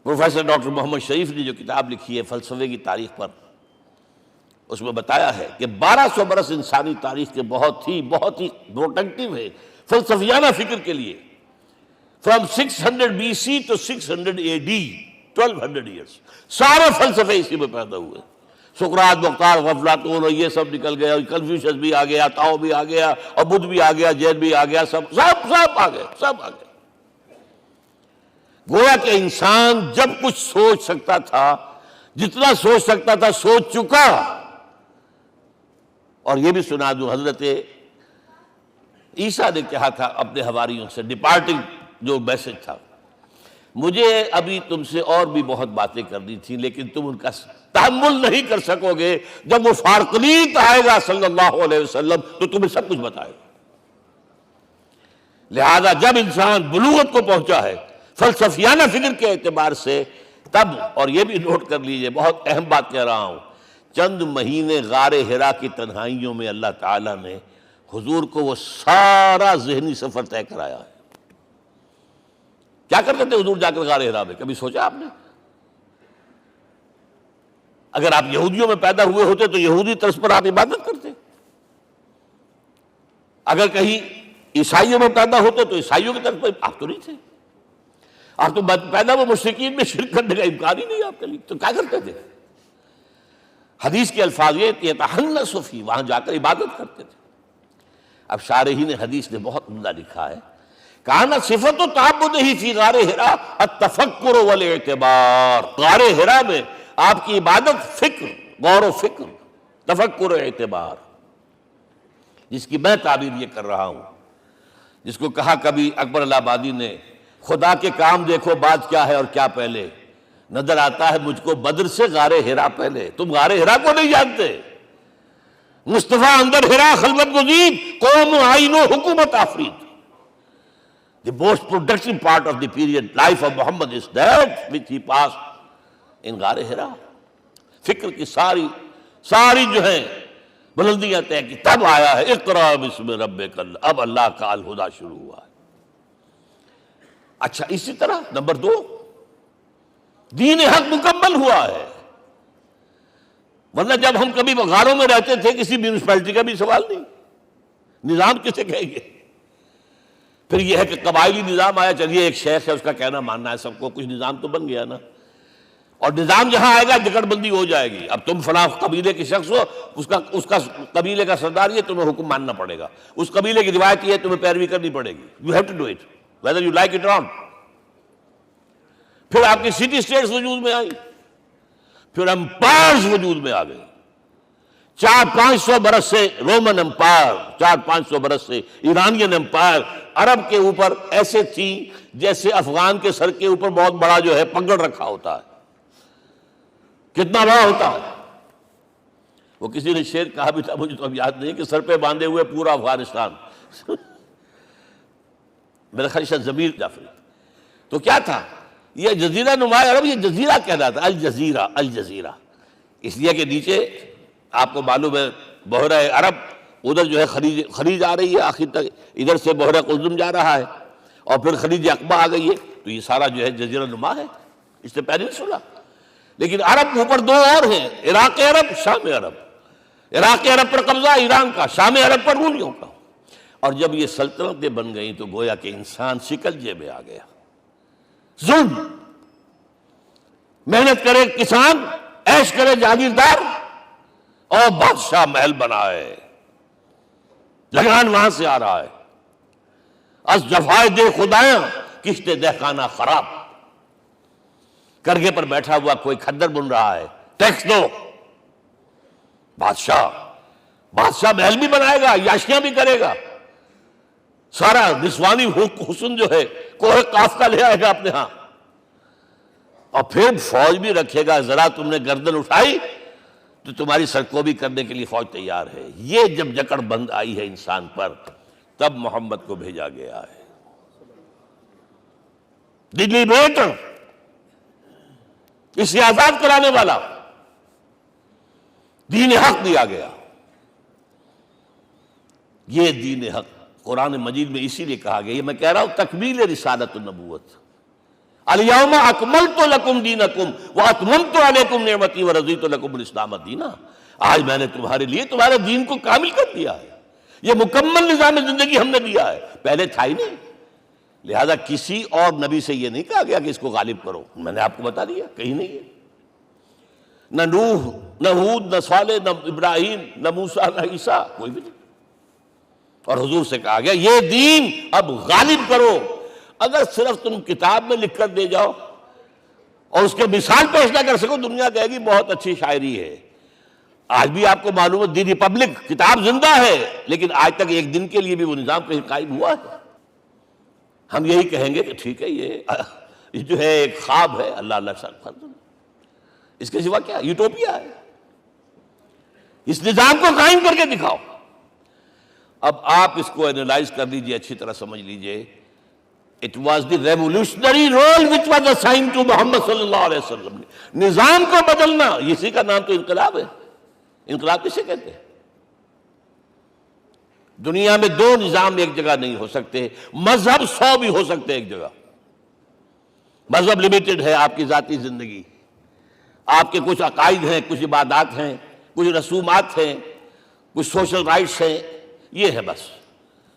پروفیسر ڈاکٹر محمد شریف نے جو کتاب لکھی ہے فلسفے کی تاریخ پر، اس میں بتایا ہے کہ 1200 برس انسانی تاریخ کے بہت ہی پروڈکٹیو ہے فلسفیانہ فکر کے لیے۔ From 600 BC to 600 AD 1200 years, سارے فلسفے اسی میں پیدا ہوئے۔ سقراط، مختار، افلاطون اور یہ سب نکل گیا، کنفیوشس بھی آ گیا، تاؤ بھی آ گیا، اور بدھ بھی آ گیا، جین بھی آ گیا، سب آ گئے، سب آ گئے۔ گویا کہ انسان جب کچھ سوچ سکتا تھا، جتنا سوچ سکتا تھا سوچ چکا، اور یہ بھی سنا دوں، حضرت عیسیٰ نے کہا تھا اپنے حواریوں سے، ڈپارٹنگ جو میسج تھا، مجھے ابھی تم سے اور بھی بہت باتیں کرنی تھیں لیکن تم ان کا تحمل نہیں کر سکو گے، جب وہ فارقلیت آئے گا صلی اللہ علیہ وسلم تو تمہیں سب کچھ بتائے گا۔ لہذا جب انسان بلوغت کو پہنچا ہے فلسفیانہ فکر کے اعتبار سے، تب، اور یہ بھی نوٹ کر لیجئے، بہت اہم بات کہہ رہا ہوں، چند مہینے غار حرا کی تنہائیوں میں اللہ تعالیٰ نے حضور کو وہ سارا ذہنی سفر طے کرایا ہے۔ کیا کرتے تھے حضور جا کر غار حرا میں؟ کبھی سوچا آپ نے؟ اگر آپ یہودیوں میں پیدا ہوئے ہوتے تو یہودی طرز پر آپ عبادت کرتے، اگر کہیں عیسائیوں میں پیدا ہوتے تو عیسائیوں کی طرف پر آپ تو نہیں تھے، آپ تو پیدا وہ مشرکین میں شرک کرنے کا امکان ہی نہیں آپ کے لیے، تو کیا کرتے تھے؟ حدیث کے الفاظ یہ یتحنث فی، وہاں جا کر عبادت کرتے تھے۔ اب شارحین حدیث نے بہت عمدہ لکھا ہے، کانا صفت و تعبدہ فی غار حرا التفکر والاعتبار، غار حرا میں آپ کی عبادت فکر، غور و فکر، تفکر و اعتبار، جس کی میں تعبیر یہ کر رہا ہوں، جس کو کہا کبھی اکبر الہ آبادی نے، خدا کے کام دیکھو بعد کیا ہے اور کیا پہلے، نظر آتا ہے مجھ کو بدر سے غار حرا پہلے۔ تم غار حرا کو نہیں جانتے، مصطفیٰ اندر حرا خلوت گزید، قوم آئین و حکومت آفرید۔ The most productive part of the period life of Muhammad is that which he passed in غار حرا۔ فکر کی ساری جو ہیں بلندیاں طے کی، تب آیا ہے اقرأ بسم ربک، اب اللہ کا الہدیٰ شروع ہوا ہے۔ اچھا، اسی طرح نمبر 2، دین حق مکمل ہوا ہے۔ ورنہ جب ہم کبھی غاروں میں رہتے تھے کسی میونسپلٹی کا بھی سوال نہیں، نظام کسے کہیں گے؟ پھر یہ ہے کہ قبائلی نظام آیا، چلیے ایک شیخ ہے اس کا کہنا ماننا ہے سب کو، کچھ نظام تو بن گیا نا، اور نظام جہاں آئے گا جکڑ بندی ہو جائے گی۔ اب تم فلاں قبیلے کے شخص ہو، اس کا قبیلے کا سردار یہ، تمہیں حکم ماننا پڑے گا، اس قبیلے کی روایت یہ ہے، تمہیں پیروی کرنی پڑے گی، you have to do it whether you like it or not۔ پھر آپ کی سٹی اسٹیٹس وجود میں آئی، پھر امپائرز وجود میں آ گئے، 400-500 برس سے رومن امپائر، 400-500 برس سے ایرانین امپائر عرب کے اوپر ایسے تھی جیسے افغان کے سر کے اوپر بہت بڑا جو ہے پگڑ رکھا ہوتا ہے۔ کتنا بڑا ہوتا ہے؟ وہ کسی نے شعر کہا بھی تھا، مجھے تو اب یاد نہیں، کہ سر پہ باندھے ہوئے پورا افغانستان۔ میرا خیال شاید ضمیر جعفری۔ تو کیا تھا یہ جزیرہ نما عرب، یہ جزیرہ کہلاتا ہے، الجزیرہ، الجزیرہ، اس لیے کہ نیچے آپ کو معلوم ہے بحیرہ عرب، ادھر جو ہے خلیج آ رہی ہے آخر تک، ادھر سے بحیرہ قلزم جا رہا ہے، اور پھر خلیج عقبہ آ گئی ہے، تو یہ سارا جو ہے جزیرہ نما ہے، اس سے پیننسولا۔ لیکن عرب اوپر 2 اور ہیں، عراق عرب، شام عرب۔ عراق عرب پر قبضہ ایران کا، شام عرب پر رومیوں کا۔ اور جب یہ سلطنتیں بن گئیں تو گویا کہ انسان شکنجے میں آ گیا۔ ظلم، محنت کرے کسان، عیش کرے جاگیردار، اور بادشاہ محل بنائے، لگان وہاں سے آ رہا ہے۔ از جفائے دے خدایاں کشتے دہقانہ خراب، کرگے پر بیٹھا ہوا کوئی کھدر بن رہا ہے، ٹیکس دو۔ بادشاہ محل بھی بنائے گا، یاشیاں بھی کرے گا، سارا نسوانی حسن جو ہے کوہ قاف کا لے آئے گا اپنے ہاں، اور پھر فوج بھی رکھے گا، ذرا تم نے گردن اٹھائی تو تمہاری سرکوبی کرنے کے لیے فوج تیار ہے۔ یہ جب جکڑ بند آئی ہے انسان پر، تب محمد کو بھیجا گیا ہے۔ دلی بیٹر، اسے آزاد کرانے والا، دین حق دیا گیا۔ یہ دین حق قرآن مجید میں اسی لیے کہا گیا، یہ میں کہہ رہا ہوں تکمیل رسالت النبوت۔ الیوم اکملت لکم دینکم واتممت علیکم نعمتی ورضیت لکم الاسلام دینا۔ آج میں نے تمہارے لیے تمہارے دین کو کامل کر دیا ہے، یہ مکمل نظام زندگی ہم نے دیا ہے، پہلے تھا ہی نہیں۔ لہذا کسی اور نبی سے یہ نہیں کہا گیا کہ اس کو غالب کرو، میں نے آپ کو بتا دیا کہیں نہیں ہے، نہ نوح، نہ ہود، نہ صالح، نہ ابراہیم، نہ موسیٰ، نہ عیسیٰ، کوئی بھی نہیں۔ اور حضور سے کہا گیا یہ دین اب غالب کرو۔ اگر صرف تم کتاب میں لکھ کر دے جاؤ اور اس کے مثال پیش نہ کر سکو، دنیا کہے گی بہت اچھی شاعری ہے، آج بھی آپ کو معلوم ہے دی ریپبلک کتاب زندہ ہے، لیکن آج تک ایک دن کے لیے بھی وہ نظام کہیں قائم ہوا ہے؟ ہم یہی کہیں گے کہ ٹھیک ہے، یہ جو ہے ایک خواب ہے، اللہ اللہ ساتھ، اس کے سوا کیا یوٹوپیا ہے؟ اس نظام کو قائم کر کے دکھاؤ۔ اب آپ اس کو اینالائز کر لیجئے، اچھی طرح سمجھ لیجئے۔ It was the revolutionary role which was assigned to محمد صلی اللہ علیہ وسلم۔ نظام کو بدلنا، اسی کا نام تو انقلاب ہے۔ انقلاب کسے کہتے ہیں؟ دنیا میں دو نظام ایک جگہ نہیں ہو سکتے، مذہب 100 بھی ہو سکتے ایک جگہ۔ مذہب لمیٹڈ ہے، آپ کی ذاتی زندگی، آپ کے کچھ عقائد ہیں، کچھ عبادات ہیں، کچھ رسومات ہیں، کچھ سوشل رائٹس ہیں، یہ ہے بس۔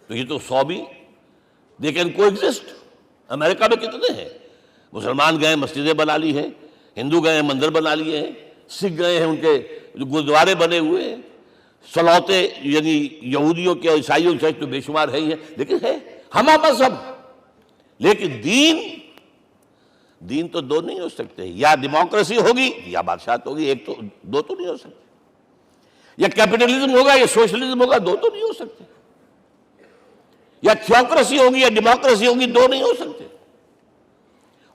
تو یہ تو 100 بھی دے کین کو ایگزسٹ۔ امریکہ میں کتنے ہیں؟ مسلمان گئے مسجدیں بنا لی ہیں، ہندو گئے ہیں مندر بنا لیے ہیں، سکھ گئے ہیں ان کے جو گردوارے بنے ہوئے ہیں، سلوتے یعنی یہودیوں کے اور عیسائیوں کے تو بے شمار ہے ہی ہیں، لیکن ہے ہمہ مذہب۔ لیکن دین تو دو نہیں ہو سکتے، یا ڈیموکریسی ہوگی یا بادشاہت ہوگی، ایک تو دو تو نہیں ہو سکتے۔ یا کیپٹلزم ہوگا یا سوشلزم ہوگا، دو تو نہیں ہو سکتے۔ یا تھیوکریسی ہوگی یا ڈیموکریسی ہوگی، دو نہیں ہو سکتے۔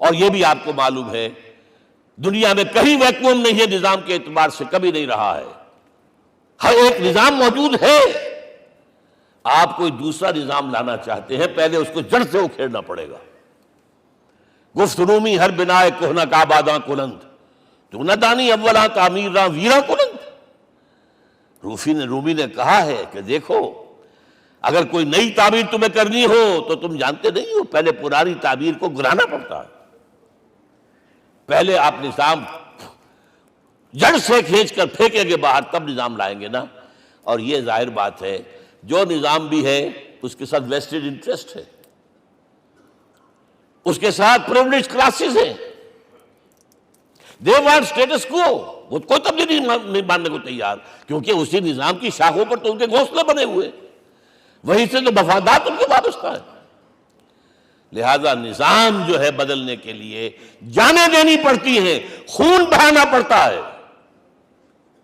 اور یہ بھی آپ کو معلوم ہے دنیا میں کہیں ویکوم نہیں ہے نظام کے اعتبار سے، کبھی نہیں رہا ہے۔ ہر ایک نظام موجود ہے۔ آپ کوئی دوسرا نظام لانا چاہتے ہیں، پہلے اس کو جڑ سے اکھیڑنا پڑے گا۔ گفت رومی ہر بنائے کوہنا کا آباداں کنند، تو نہ دانی اولاں تعمیر راں ویراں کنند۔ رومی نے کہا ہے کہ دیکھو، اگر کوئی نئی تعمیر تمہیں کرنی ہو تو تم جانتے نہیں ہو پہلے پرانی تعمیر کو گرانا پڑتا ہے۔ پہلے آپ نظام جڑ سے کھینچ کر پھینکیں گے باہر، تب نظام لائیں گے نا۔ اور یہ ظاہر بات ہے جو نظام بھی ہے اس کے ساتھ ویسٹڈ انٹرسٹ ہے، اس کے ساتھ پریولیج کلاسز ہیں۔ دے وانٹ اسٹیٹس کو، وہ کوئی تبدیلی نہیں ماننے کو تیار، کیونکہ اسی نظام کی شاخوں پر تو ان کے گھونسلے بنے ہوئے، وہیں سے تو مفادات ان کے وابستہ ہے۔ لہذا نظام جو ہے بدلنے کے لیے جانیں دینی پڑتی ہیں، خون بہانا پڑتا ہے،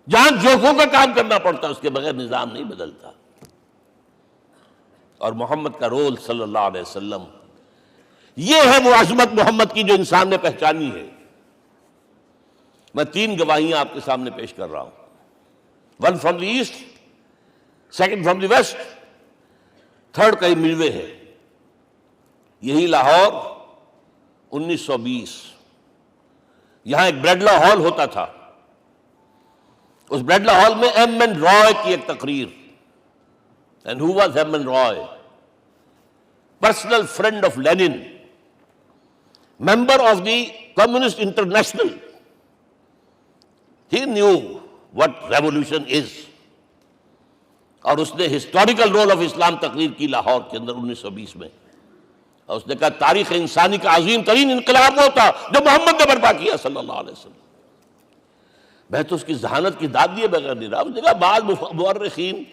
جان جوکھوں کا کام کرنا پڑتا ہے، اس کے بغیر نظام نہیں بدلتا۔ اور محمد کا رول صلی اللہ علیہ وسلم، یہ ہے وہ عظمت محمد کی جو انسان نے پہچانی ہے۔ میں 3 گواہیاں آپ کے سامنے پیش کر رہا ہوں، 1 from the east, 2 from the west, 3 کئی ملوے ہے۔ یہی لاہور 1920، یہاں ایک بریڈلا ہال ہوتا تھا، اس بریڈلا ہال میں ایم این رائے کی ایک تقریر۔ And who was M. N. Roy? Personal friend of Lenin, member of the Communist International. He knew what revolution is. اور اس نے ہسٹوریکل رول آف اسلام تقریر کی لاہور کے اندر 1920 میں، اور اس نے کہا تاریخ انسانی کا عظیم ترین انقلاب وہ تھا جو محمد نے برپا کیا صلی اللہ علیہ وسلم۔ میں تو اس کی ذہانت کی داد دیے بغیر نہیں رہا۔ اس نے کہا بعض مورخین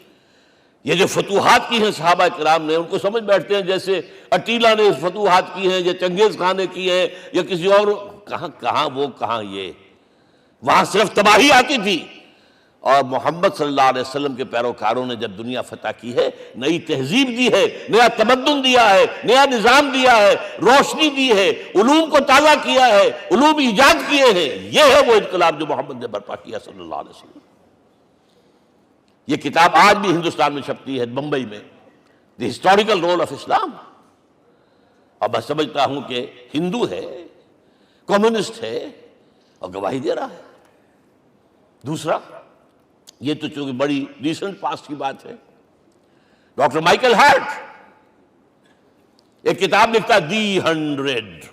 یہ جو فتوحات کی ہیں صحابہ کرام نے، ان کو سمجھ بیٹھتے ہیں جیسے اٹیلا نے فتوحات کی ہیں یا چنگیز خان نے کی ہیں یا کسی اور، کہاں وہ کہاں یہ، وہاں صرف تباہی آتی تھی۔ اور محمد صلی اللہ علیہ وسلم کے پیروکاروں نے جب دنیا فتح کی ہے، نئی تہذیب دی ہے، نیا تمدن دیا ہے، نیا نظام دیا ہے، روشنی دی ہے، علوم کو تازہ کیا ہے، علوم ایجاد کیے ہیں۔ یہ ہے وہ انقلاب جو محمد نے برپا کیا صلی اللہ علیہ وسلم۔ یہ کتاب آج بھی ہندوستان میں چھپتی ہے، بمبئی میں، دی ہسٹوریکل رول آف اسلام۔ اور میں سمجھتا ہوں کہ ہندو ہے، کمیونسٹ ہے اور گواہی دے رہا ہے۔ دوسرا، یہ تو چونکہ بڑی ریسنٹ پاسٹ کی بات ہے، ڈاکٹر مائیکل ہارٹ ایک کتاب لکھتا ہے دی 100،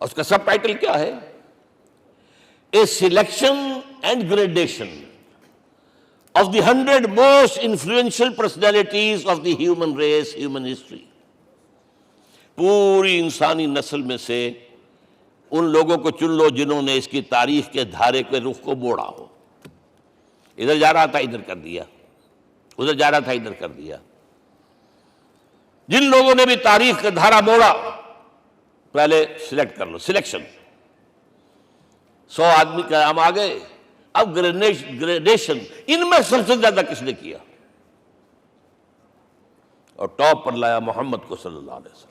اور اس کا سب ٹائٹل کیا ہے؟ A selection and gradation of the 100 most influential personalities of the human race, human history۔ پوری انسانی نسل میں سے ان لوگوں کو چن لو جنہوں نے اس کی تاریخ کے دھارے کے رخ کو موڑا ہو۔ ادھر جا رہا تھا ادھر کر دیا، ادھر جا رہا تھا ادھر کر دیا۔ جن لوگوں نے بھی تاریخ کا دھارا موڑا، پہلے سلیکٹ کر لو، سلیکشن۔ 100 آدمی کا ہم آ گئے، اب گریڈیشن ان میں سب سے زیادہ کس نے کیا؟ اور ٹاپ پر لایا محمد کو صلی اللہ علیہ وسلم۔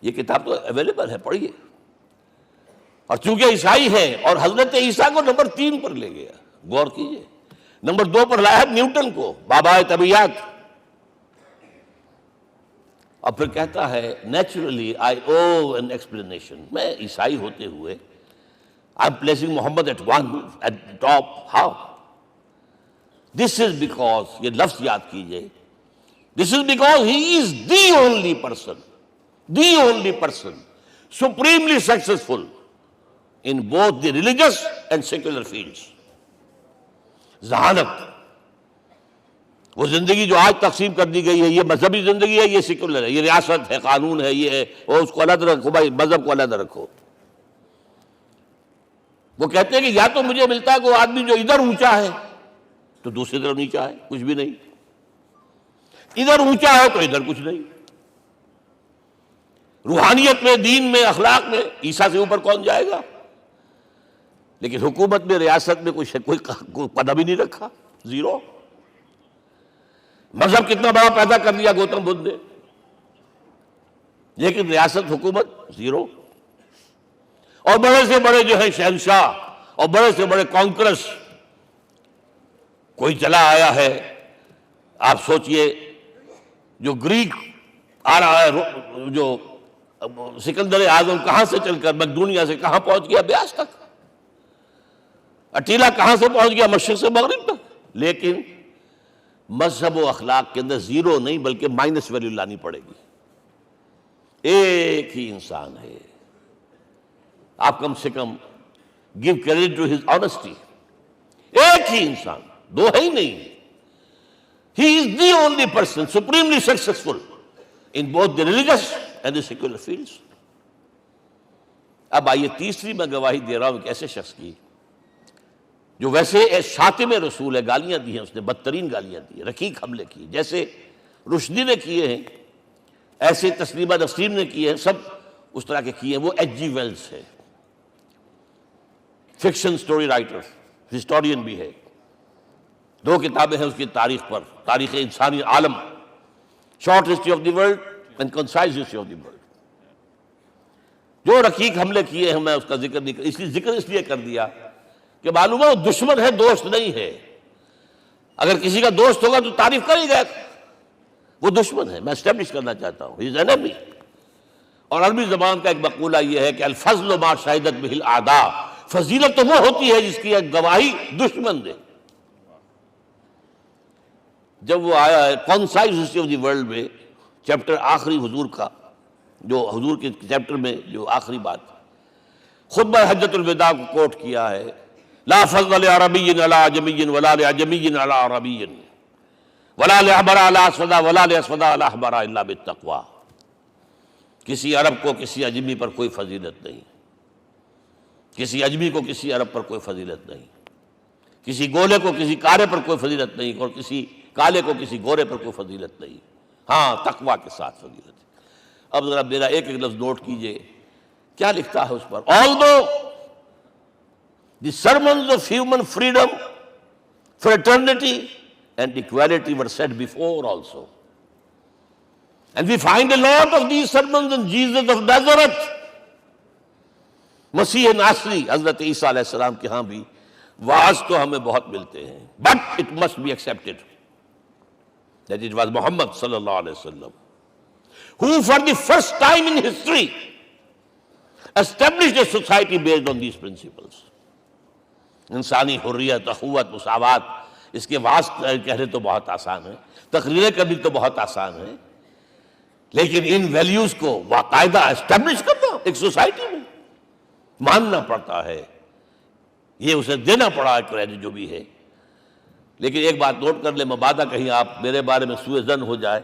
یہ کتاب تو اویلیبل ہے، پڑھیے۔ اور چونکہ عیسائی ہے اور حضرت عیسیٰ کو نمبر 3 پر لے گیا، غور کیجئے۔ نمبر 2 پر لایا نیوٹن کو، بابائے طبیعیات، اور پھر کہتا ہے naturally I owe an explanation. میں عیسائی ہوتے ہوئے I am placing Muhammad at one at top, how? This is because, یہ لفظ یاد کیجئے، this is because he is the only person supremely successful in both the religious and secular fields۔ ذہانت، وہ زندگی جو آج تقسیم کر دی گئی ہے، یہ مذہبی زندگی ہے، یہ سیکولر ہے، یہ ریاست ہے، قانون ہے، یہ ہے، اور اس کو علیحدہ رکھو بھائی، مذہب کو علیحدہ رکھو۔ وہ کہتے ہیں کہ یا تو مجھے ملتا ہے کہ وہ آدمی جو ادھر اونچا ہے تو دوسری طرف نیچا ہے، کچھ بھی نہیں، ادھر اونچا ہے تو ادھر کچھ نہیں۔ روحانیت میں، دین میں، اخلاق میں عیسیٰ سے اوپر کون جائے گا؟ لیکن حکومت میں، ریاست میں کوئی قدم ہی نہیں رکھا، زیرو۔ مذہب کتنا بڑا پیدا کر دیا گوتم بدھ نے، لیکن ریاست، حکومت زیرو۔ اور بڑے سے بڑے جو ہے شہنشاہ اور بڑے سے بڑے کانکرس، کوئی چلا آیا ہے، آپ سوچئے جو گریک آ رہا ہے، جو سکندر اعظم کہاں سے چل کر مقدونیہ سے کہاں پہنچ گیا؟ بیاس تک۔ اٹیلا کہاں سے پہنچ گیا؟ مشرق سے مغرب تک۔ لیکن مذہب و اخلاق کے اندر زیرو نہیں بلکہ مائنس ویلیو لانی پڑے گی۔ ایک ہی انسان ہے، آپ کم سے کم give credit to his honesty. ایک ہی انسان، دو ہے ہی نہیں۔ He is the only person supremely successful in both the religious and the secular fields. اب آئیے تیسری میں گواہی دے رہا ہوں ایک ایسے شخص کی جو ویسے شاتم رسول ہے، گالیاں دی ہیں اس نے، بدترین گالیاں دی ہیں، رقیق حملے کی، جیسے رشدی نے کیے ہیں، ایسے تسلیمہ نسرین نے کیے ہیں، سب اس طرح کے کیے ہیں۔ وہ ایچ جی ویلز ہے، فکشن سٹوری رائٹر، ہسٹورین بھی ہے، 2 کتابیں ہیں اس کی تاریخ پر، تاریخ انسانی عالم، short history of the world and concise history of the world. جو رقیق حملے کیے ہیں، میں اس کا ذکر نہیں اس لیے کر دیا کہ معلوم ہے وہ دشمن ہے، دوست نہیں ہے۔ اگر کسی کا دوست ہوگا تو تعریف کر ہی گا، وہ دشمن ہے، میں اسٹیبلش کرنا چاہتا ہوں، ہی از انیمی۔ اور عربی زبان کا ایک مقولہ یہ ہے کہ الفضل ما شہدت بہ الاعداء، فضیلت تو وہ ہوتی ہے جس کی گواہی دشمن دے۔ جب وہ آیا ہے concise history of the world میں، چیپٹر آخری حضور کا، جو حضور کے چیپٹر میں جو آخری بات خطبہ حجۃ الوداع کو کوٹ کیا ہے، لا فضل لعربی علی عجمی ولا لعجمی علی عربی ولا لأحمر علی اسود ولا لأسود علی احمر الا بالتقوی۔ کسی عرب کو کسی عجمی پر کوئی فضیلت نہیں، کسی عجمی کو کسی عرب پر کوئی فضیلت نہیں، کسی گولے کو کسی کالے پر کوئی فضیلت نہیں، اور کسی کالے کو کسی گورے پر کوئی فضیلت نہیں، ہاں تقوی کے ساتھ فضیلت ہے۔ اب ذرا میرا ایک ایک لفظ نوٹ کیجئے، کیا لکھتا ہے اس پر؟ Although the sermons of human freedom, fraternity and equality were said before also, and we find a lot of these sermons in Jesus of Nazareth، مسیح ناصری حضرت عیسیٰ علیہ السلام کے ہاں بھی وعظ تو ہمیں بہت ملتے ہیں، but it must be accepted that it was Muhammad صلی اللہ علیہ وسلم who for the first time in history established a society based on these principles۔ انسانی حریت، اخوت، مساوات، اس کے وعظ کہنے تو بہت آسان ہے، تقریریں کرنی تو بہت آسان ہے، لیکن ان ویلیوز کو باقاعدہ اسٹیبلش کرنا ایک سوسائٹی میں ماننا پڑتا ہے، یہ اسے دینا پڑا ہے کریڈٹ جو بھی ہے۔ لیکن ایک بات نوٹ کر لیں، مبادہ کہیں آپ میرے بارے میں سوء ظن ہو جائے،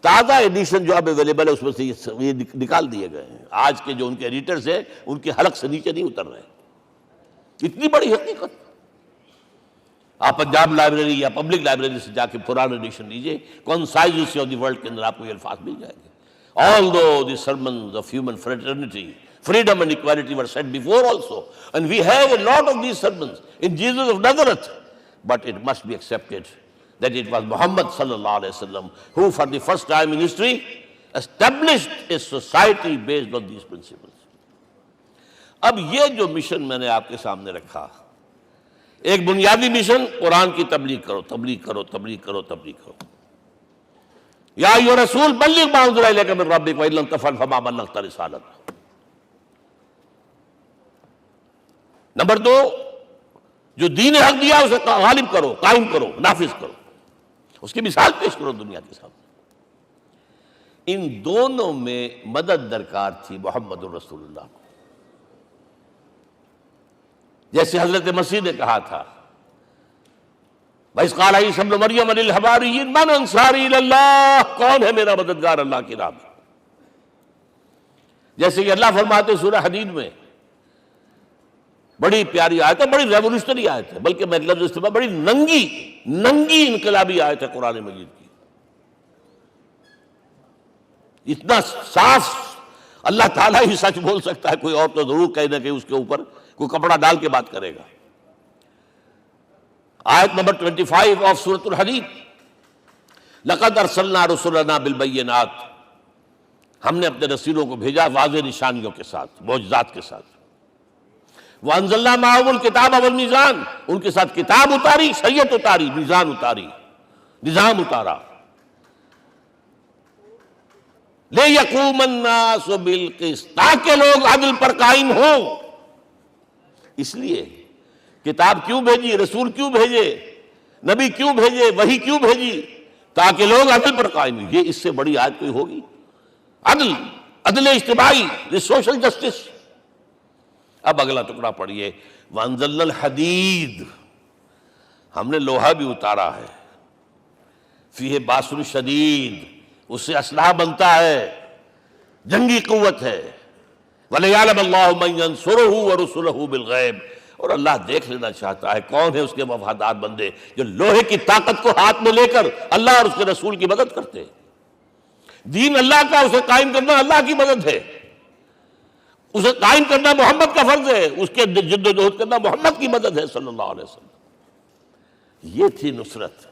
تازہ ایڈیشن جو اب اویلیبل ہے اس میں سے یہ نکال دیے گئے ہیں۔ آج کے جو ان کے ایڈیٹرز ہیں ان کے حلق سے نیچے نہیں اتر رہے، اتنی بڑی حقیقت۔ آپ پنجاب لائبریری یا پبلک لائبریری سے جا کے پرانا ایڈیشن لیجئے، concise history of the world کے اندر آپ کو یہ الفاظ مل جائیں گے۔ Although the sermons of human fraternity, Freedom and equality were said before also. And we have a lot of these sermons in Jesus of Nazareth. But it must be accepted that it was Muhammad sallallahu alaihi wasallam who for the first time in history established a society based on these principles. اب یہ جو mission میں نے آپ کے سامنے رکھا، ایک بنیادی مشن قرآن کی تبلیغ کرو، تبلیغ کرو، تبلیغ کرو، تبلیغ کرو. یا ایھا رسول بلغ ما انزل الیک من ربک وان لم تفعل فما بلغت رسالتہ. نمبر 2، جو دین حق دیا اسے غالب کرو، قائم کرو، نافذ کرو، اس کی مثال پیش کرو دنیا کے سامنے. ان دونوں میں مدد درکار تھی محمد الرسول اللہ کو. جیسے حضرت مسیح نے کہا تھا، وَإِذْ قَالَ عِيسَىٰ ابْنُ مَرْيَمَ لِلْحَوَارِيِّينَ مَنْ أَنصَارِي إِلَى اللَّهِ، کون ہے میرا مددگار اللہ کی راہ میں. جیسے کہ اللہ فرماتے ہیں سورہ حدید میں، بڑی پیاری آیت ہے، بڑی ریولوشنری آیت ہے، بلکہ میں لفظ استعمال، بڑی ننگی انقلابی آیت ہے قرآن مجید کی. اتنا صاف اللہ تعالیٰ ہی سچ بول سکتا ہے، کوئی اور تو ضرور کہیں نہ کہیں اس کے اوپر کوئی کپڑا ڈال کے بات کرے گا. آیت نمبر 25 آف سورۃ الحدید، لقد ارسلنا رسلنا بالبینات، ہم نے اپنے رسولوں کو بھیجا واضح نشانیوں کے ساتھ، معجزات کے ساتھ. وانزلنا معهم الکتاب والمیزان، ان کے ساتھ کتاب اتاری، شریعت اتاری، میزان اتاری، نظام اتارا. لِيَقُومَ النَّاسُ بِالْقِسْطِ، تاکہ لوگ عدل پر قائم ہوں. اس لیے کتاب کیوں بھیجی، رسول کیوں بھیجے، نبی کیوں بھیجے، وحی کیوں بھیجی؟ تاکہ لوگ عدل پر قائم ہوں. یہ اس سے بڑی آیت کوئی ہوگی؟ عدل اجتماعی، سوشل جسٹس. اب اگلا ٹکڑا پڑھیے، وَأَنزَلْنَا الْحَدِيدَ، ہم نے لوہا بھی اتارا ہے، فِيهِ بَأْسٌ شَدِيدٌ، اس سے اسلحہ بنتا ہے، جنگی قوت ہے. وَلِيَعْلَمَ اللَّهُ مَن يَنصُرُهُ وَرُسُلَهُ بِالْغَيْبِ، اور اللہ دیکھ لینا چاہتا ہے کون ہے اس کے وفادار بندے جو لوہے کی طاقت کو ہاتھ میں لے کر اللہ اور اس کے رسول کی مدد کرتے ہیں. دین اللہ کا، اسے قائم کرنا اللہ کی مدد ہے، اسے قائم کرنا محمد کا فرض ہے، اس کے جد و جہد کرنا محمد کی مدد ہے صلی اللہ علیہ وسلم. یہ تھی نصرت.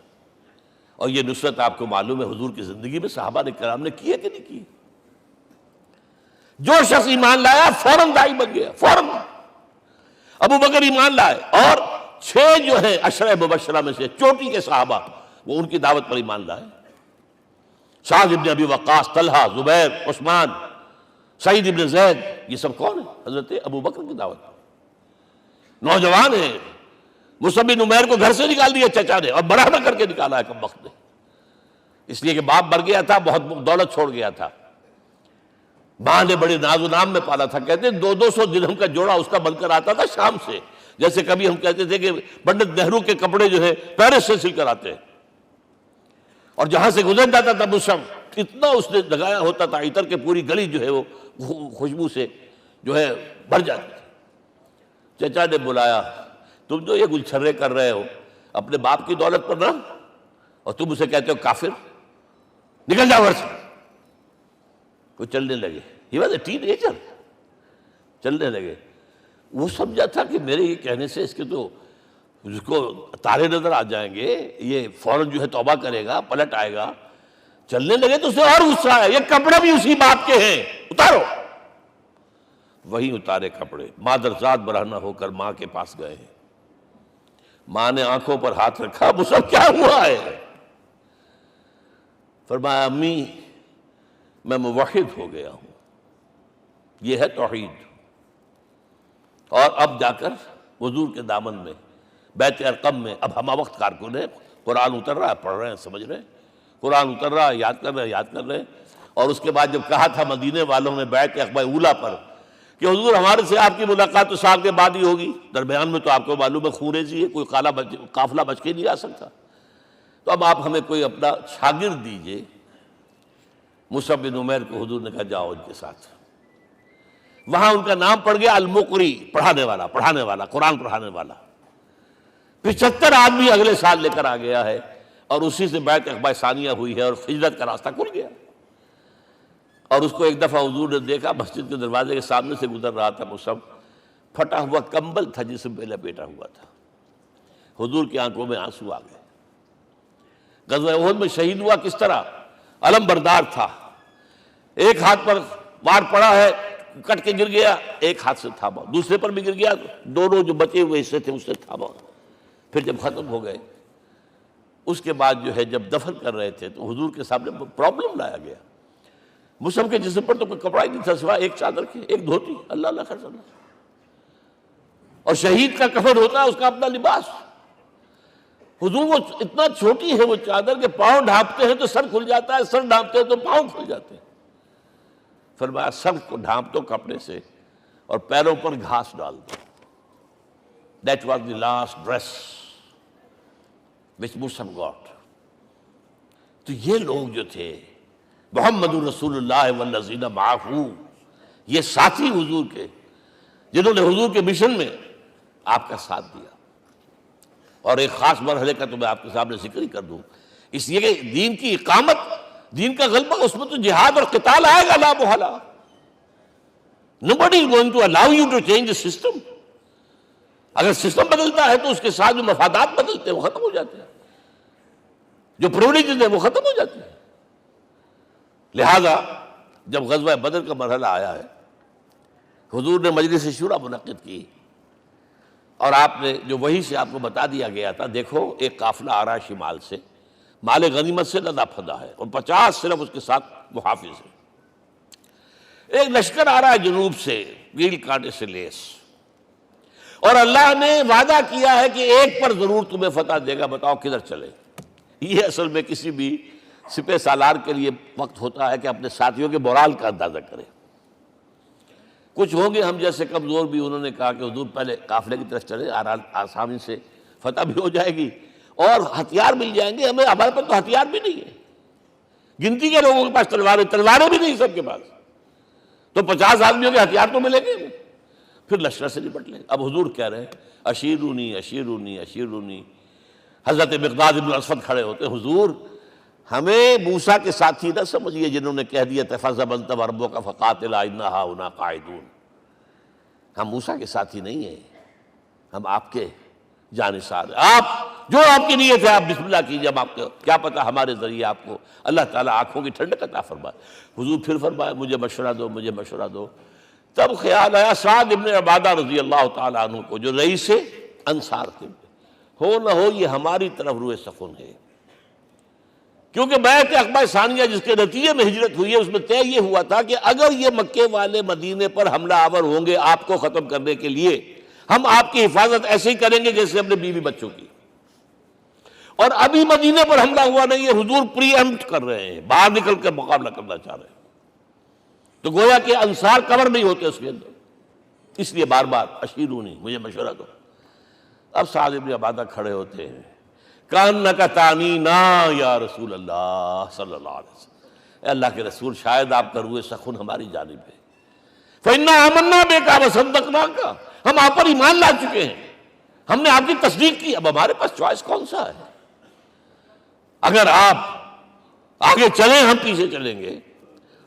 اور یہ نصرت آپ کو معلوم ہے حضور کی زندگی میں صحابہ کرام نے کی ہے کہ نہیں کی؟ جو شخص ایمان لایا فوراً داعی بن گیا، فوراً. ابو بکر ایمان لائے، اور 6 جو ہیں عشرہ مبشرہ میں سے چوٹی کے صحابہ، وہ ان کی دعوت پر ایمان لائے. سعد ابن ابی وقاص، طلحہ، زبیر، عثمان، سعید ابن زید، یہ سب کون ہیں؟ حضرت ابو بکر کی دعوت. نوجوان ہیں، مصعب بن عمیر کو گھر سے نکال دیا چچا نے، اور بڑا نہ کر کے نکالا ہے کم وقت نے، اس لیے کہ باپ مر گیا تھا، بہت دولت چھوڑ گیا تھا. ماں نے بڑے ناز و نام میں پالا تھا. کہتے ہیں 200 درہم کا جوڑا اس کا بن کر آتا تھا شام سے. جیسے کبھی ہم کہتے تھے کہ پنڈت نہرو کے کپڑے جو ہے پیرس سے سل کر آتے ہیں، اور جہاں سے گزر جاتا تھا مشم، اتنا اس نے لگایا ہوتا تھا عطر کے پوری گلی جو ہے وہ خوشبو سے جو ہے بھر جاتی تھی. چچا نے بلایا، تم جو یہ گلچھرے کر رہے ہو اپنے باپ کی دولت پر نہ، اور تم اسے کہتے ہو کافر، نکل جاؤ گھر سے. وہ چلنے لگے. He was a ten ager. چلنے لگے. وہ سمجھا تھا کہ میرے یہ کہنے سے اس کے تو اس کو تارے نظر آ جائیں گے، یہ فوراً جو ہے توبہ کرے گا، پلٹ آئے گا. چلنے لگے تو اسے اور غصہ آیا، یہ کپڑے بھی اسی باپ کے ہیں، اتارو. وہی اتارے کپڑے، مادرزاد برہنہ ہو کر ماں کے پاس گئے ہیں. ماں نے آنکھوں پر ہاتھ رکھا، مصعب کیا ہوا ہے؟ فرمایا امی میں موحد ہو گیا ہوں. یہ ہے توحید. اور اب جا کر حضور کے دامن میں بیت ارقم میں اب ہمہ وقت کارکن ہے، قرآن اتر رہا ہے، پڑھ رہے ہیں، سمجھ رہے ہیں، قرآن اتر رہا ہے، یاد کر رہے ہیں. اور اس کے بعد جب کہا تھا مدینے والوں نے بیعت عقبہ اولیٰ پر کہ حضور ہمارے سے آپ کی ملاقات تو سال کے بعد ہی ہوگی، درمیان میں تو آپ کو معلوم ہے خونریزی ہے، کوئی قافلہ بچ کے نہیں آ سکتا، تو اب آپ ہمیں کوئی اپنا شاگرد دیجئے. مصعب بن عمیر کو حضور نے کہا جاؤ ان کے ساتھ. وہاں ان کا نام پڑ گیا المقری، پڑھانے والا، قرآن پڑھانے والا. 75 آدمی اگلے سال لے کر آ گیا ہے، اور اسی سے بیعت عقبہ ثانیہ ہوئی ہے، اور ہجرت کا راستہ کھل گیا. اور اس کو ایک دفعہ حضور نے دیکھا، مسجد کے دروازے کے سامنے سے گزر رہا تھا مصعب، پھٹا ہوا کمبل تھا جس میں پہلے لپیٹا ہوا تھا. حضور کی آنکھوں میں آنسو آ گئے. غزوہ احد میں شہید ہوا کس طرح؟ علم بردار تھا، ایک ہاتھ پر وار پڑا ہے، کٹ کے گر گیا، ایک ہاتھ سے تھاما، دوسرے پر بھی گر گیا، دونوں جو بچے ہوئے حصے تھے اس سے تھاما. پھر جب ختم ہو گئے اس کے بعد جو ہے جب دفن کر رہے تھے تو حضور کے سامنے پرابلم لایا گیا. مصعب کے جسم پر تو کوئی کپڑا ہی نہیں تھا سوائے ایک چادر کے، ایک دھوتی. اللہ اللہ خیر اللہ. اور شہید کا کفن ہوتا ہے اس کا اپنا لباس. حضور وہ اتنا چھوٹی ہے وہ چادر کہ پاؤں ڈھانپتے ہیں تو سر کھل جاتا ہے، سر ڈھانپتے ہیں تو پاؤں کھل جاتے ہیں. فرمایا سر کو ڈھانپ دو کپڑے سے اور پیروں پر گھاس ڈال دو. That was the last dress which Mus'ab got. تو یہ لوگ جو تھے محمد رسول اللہ والذین معہ، یہ ساتھی حضور کے جنہوں نے حضور کے مشن میں آپ کا ساتھ دیا. اور ایک خاص مرحلے کا تو میں آپ کے سامنے ذکر ہی کر دوں، اس لیے کہ دین کی اقامت، دین کا غلبہ، اس میں تو جہاد اور قتال آئے گا لا محالہ. Nobody is going to allow you to change the system. اگر سسٹم بدلتا ہے تو اس کے ساتھ جو مفادات بدلتے ہیں وہ ختم ہو جاتے ہیں، جو پرولیجز ہیں وہ ختم ہو جاتے ہیں. لہذا جب غزوہ بدر کا مرحلہ آیا ہے، حضور نے مجلس شورا منعقد کی اور آپ نے جو وحی سے آپ کو بتا دیا گیا تھا، دیکھو ایک قافلہ آ رہا ہے شمال سے، مال غنیمت سے لدا پھدا ہے اور 50 صرف اس کے ساتھ محافظ ہیں. ایک لشکر آ رہا ہے جنوب سے ویل کانٹے سے لیس، اور اللہ نے وعدہ کیا ہے کہ ایک پر ضرور تمہیں فتح دے گا، بتاؤ کدھر چلے. یہ اصل میں کسی بھی سپہ سالار کے لیے وقت ہوتا ہے کہ اپنے ساتھیوں کے مورال کا اندازہ کرے. کچھ ہوں گے ہم جیسے کمزور بھی، انہوں نے کہا کہ حضور پہلے قافلے کی طرف چلے، آسانی سے فتح بھی ہو جائے گی اور ہتھیار مل جائیں گے ہمیں. ہمارے پاس تو ہتھیار بھی نہیں ہے، گنتی کے لوگوں کے پاس تلواریں بھی نہیں سب کے پاس، تو 50 آدمیوں کے ہتھیار تو ملیں گے. پھر لشکر سے نپٹ لیں. اب حضور کہہ رہے ہیں اشیرونی اشیرونی اشیرونی. حضرت مقداد بن اسود کھڑے ہوتے، حضور ہمیں موسیٰ کے ساتھی نہ سمجھیے جنہوں نے کہہ دیا فَاذْهَبْ أَنْتَ وَرَبُّكَ فَقَاتِلَا إِنَّا هَاهُنَا قَاعِدُونَ. ہم موسیٰ کے ساتھی نہیں ہیں، ہم آپ کے جانثار ہیں. آپ جو آپ کی نیت ہے آپ بسم اللہ کیجیے، ہم آپ کو کیا پتہ ہمارے ذریعے آپ کو اللہ تعالیٰ آنکھوں کی ٹھنڈک عطا فرمائے. حضور پھر فرمایا مجھے مشورہ دو، مجھے مشورہ دو. تب خیال آیا سعد ابن عبادہ رضی اللہ تعالیٰ عنہ کو، جو رئیس انصار تھے، ہو نہ ہو یہ ہماری طرف روئے سخن ہے. کیونکہ بیعت عقبہ ثانیہ جس کے نتیجے میں ہجرت ہوئی ہے اس میں طے یہ ہوا تھا کہ اگر یہ مکے والے مدینے پر حملہ آور ہوں گے آپ کو ختم کرنے کے لیے، ہم آپ کی حفاظت ایسے ہی کریں گے جیسے اپنے بیوی بچوں کی. اور ابھی مدینے پر حملہ ہوا نہیں ہے، حضور پری ایمپٹ کر رہے ہیں، باہر نکل کر مقابلہ کرنا چاہ رہے ہیں. تو گویا کہ انصار کور نہیں ہوتے اس کے اندر، اس لیے بار بار اشیرونی، مجھے مشورہ دو. اب سعد بن عبادہ کھڑے ہوتے ہیں، کأنک تعنینا یا رسول اللہ صلی اللہ علیہ وسلم. اے اللہ کے رسول شاید آپ کا روئے سخن ہماری جانب ہے. فإنا آمنا بک وصدقناک، ہم آپ پر ایمان لا چکے ہیں، ہم نے آپ کی تصدیق کی، اب ہمارے پاس چوائس کون سا ہے؟ اگر آپ آگے چلیں ہم پیچھے چلیں گے،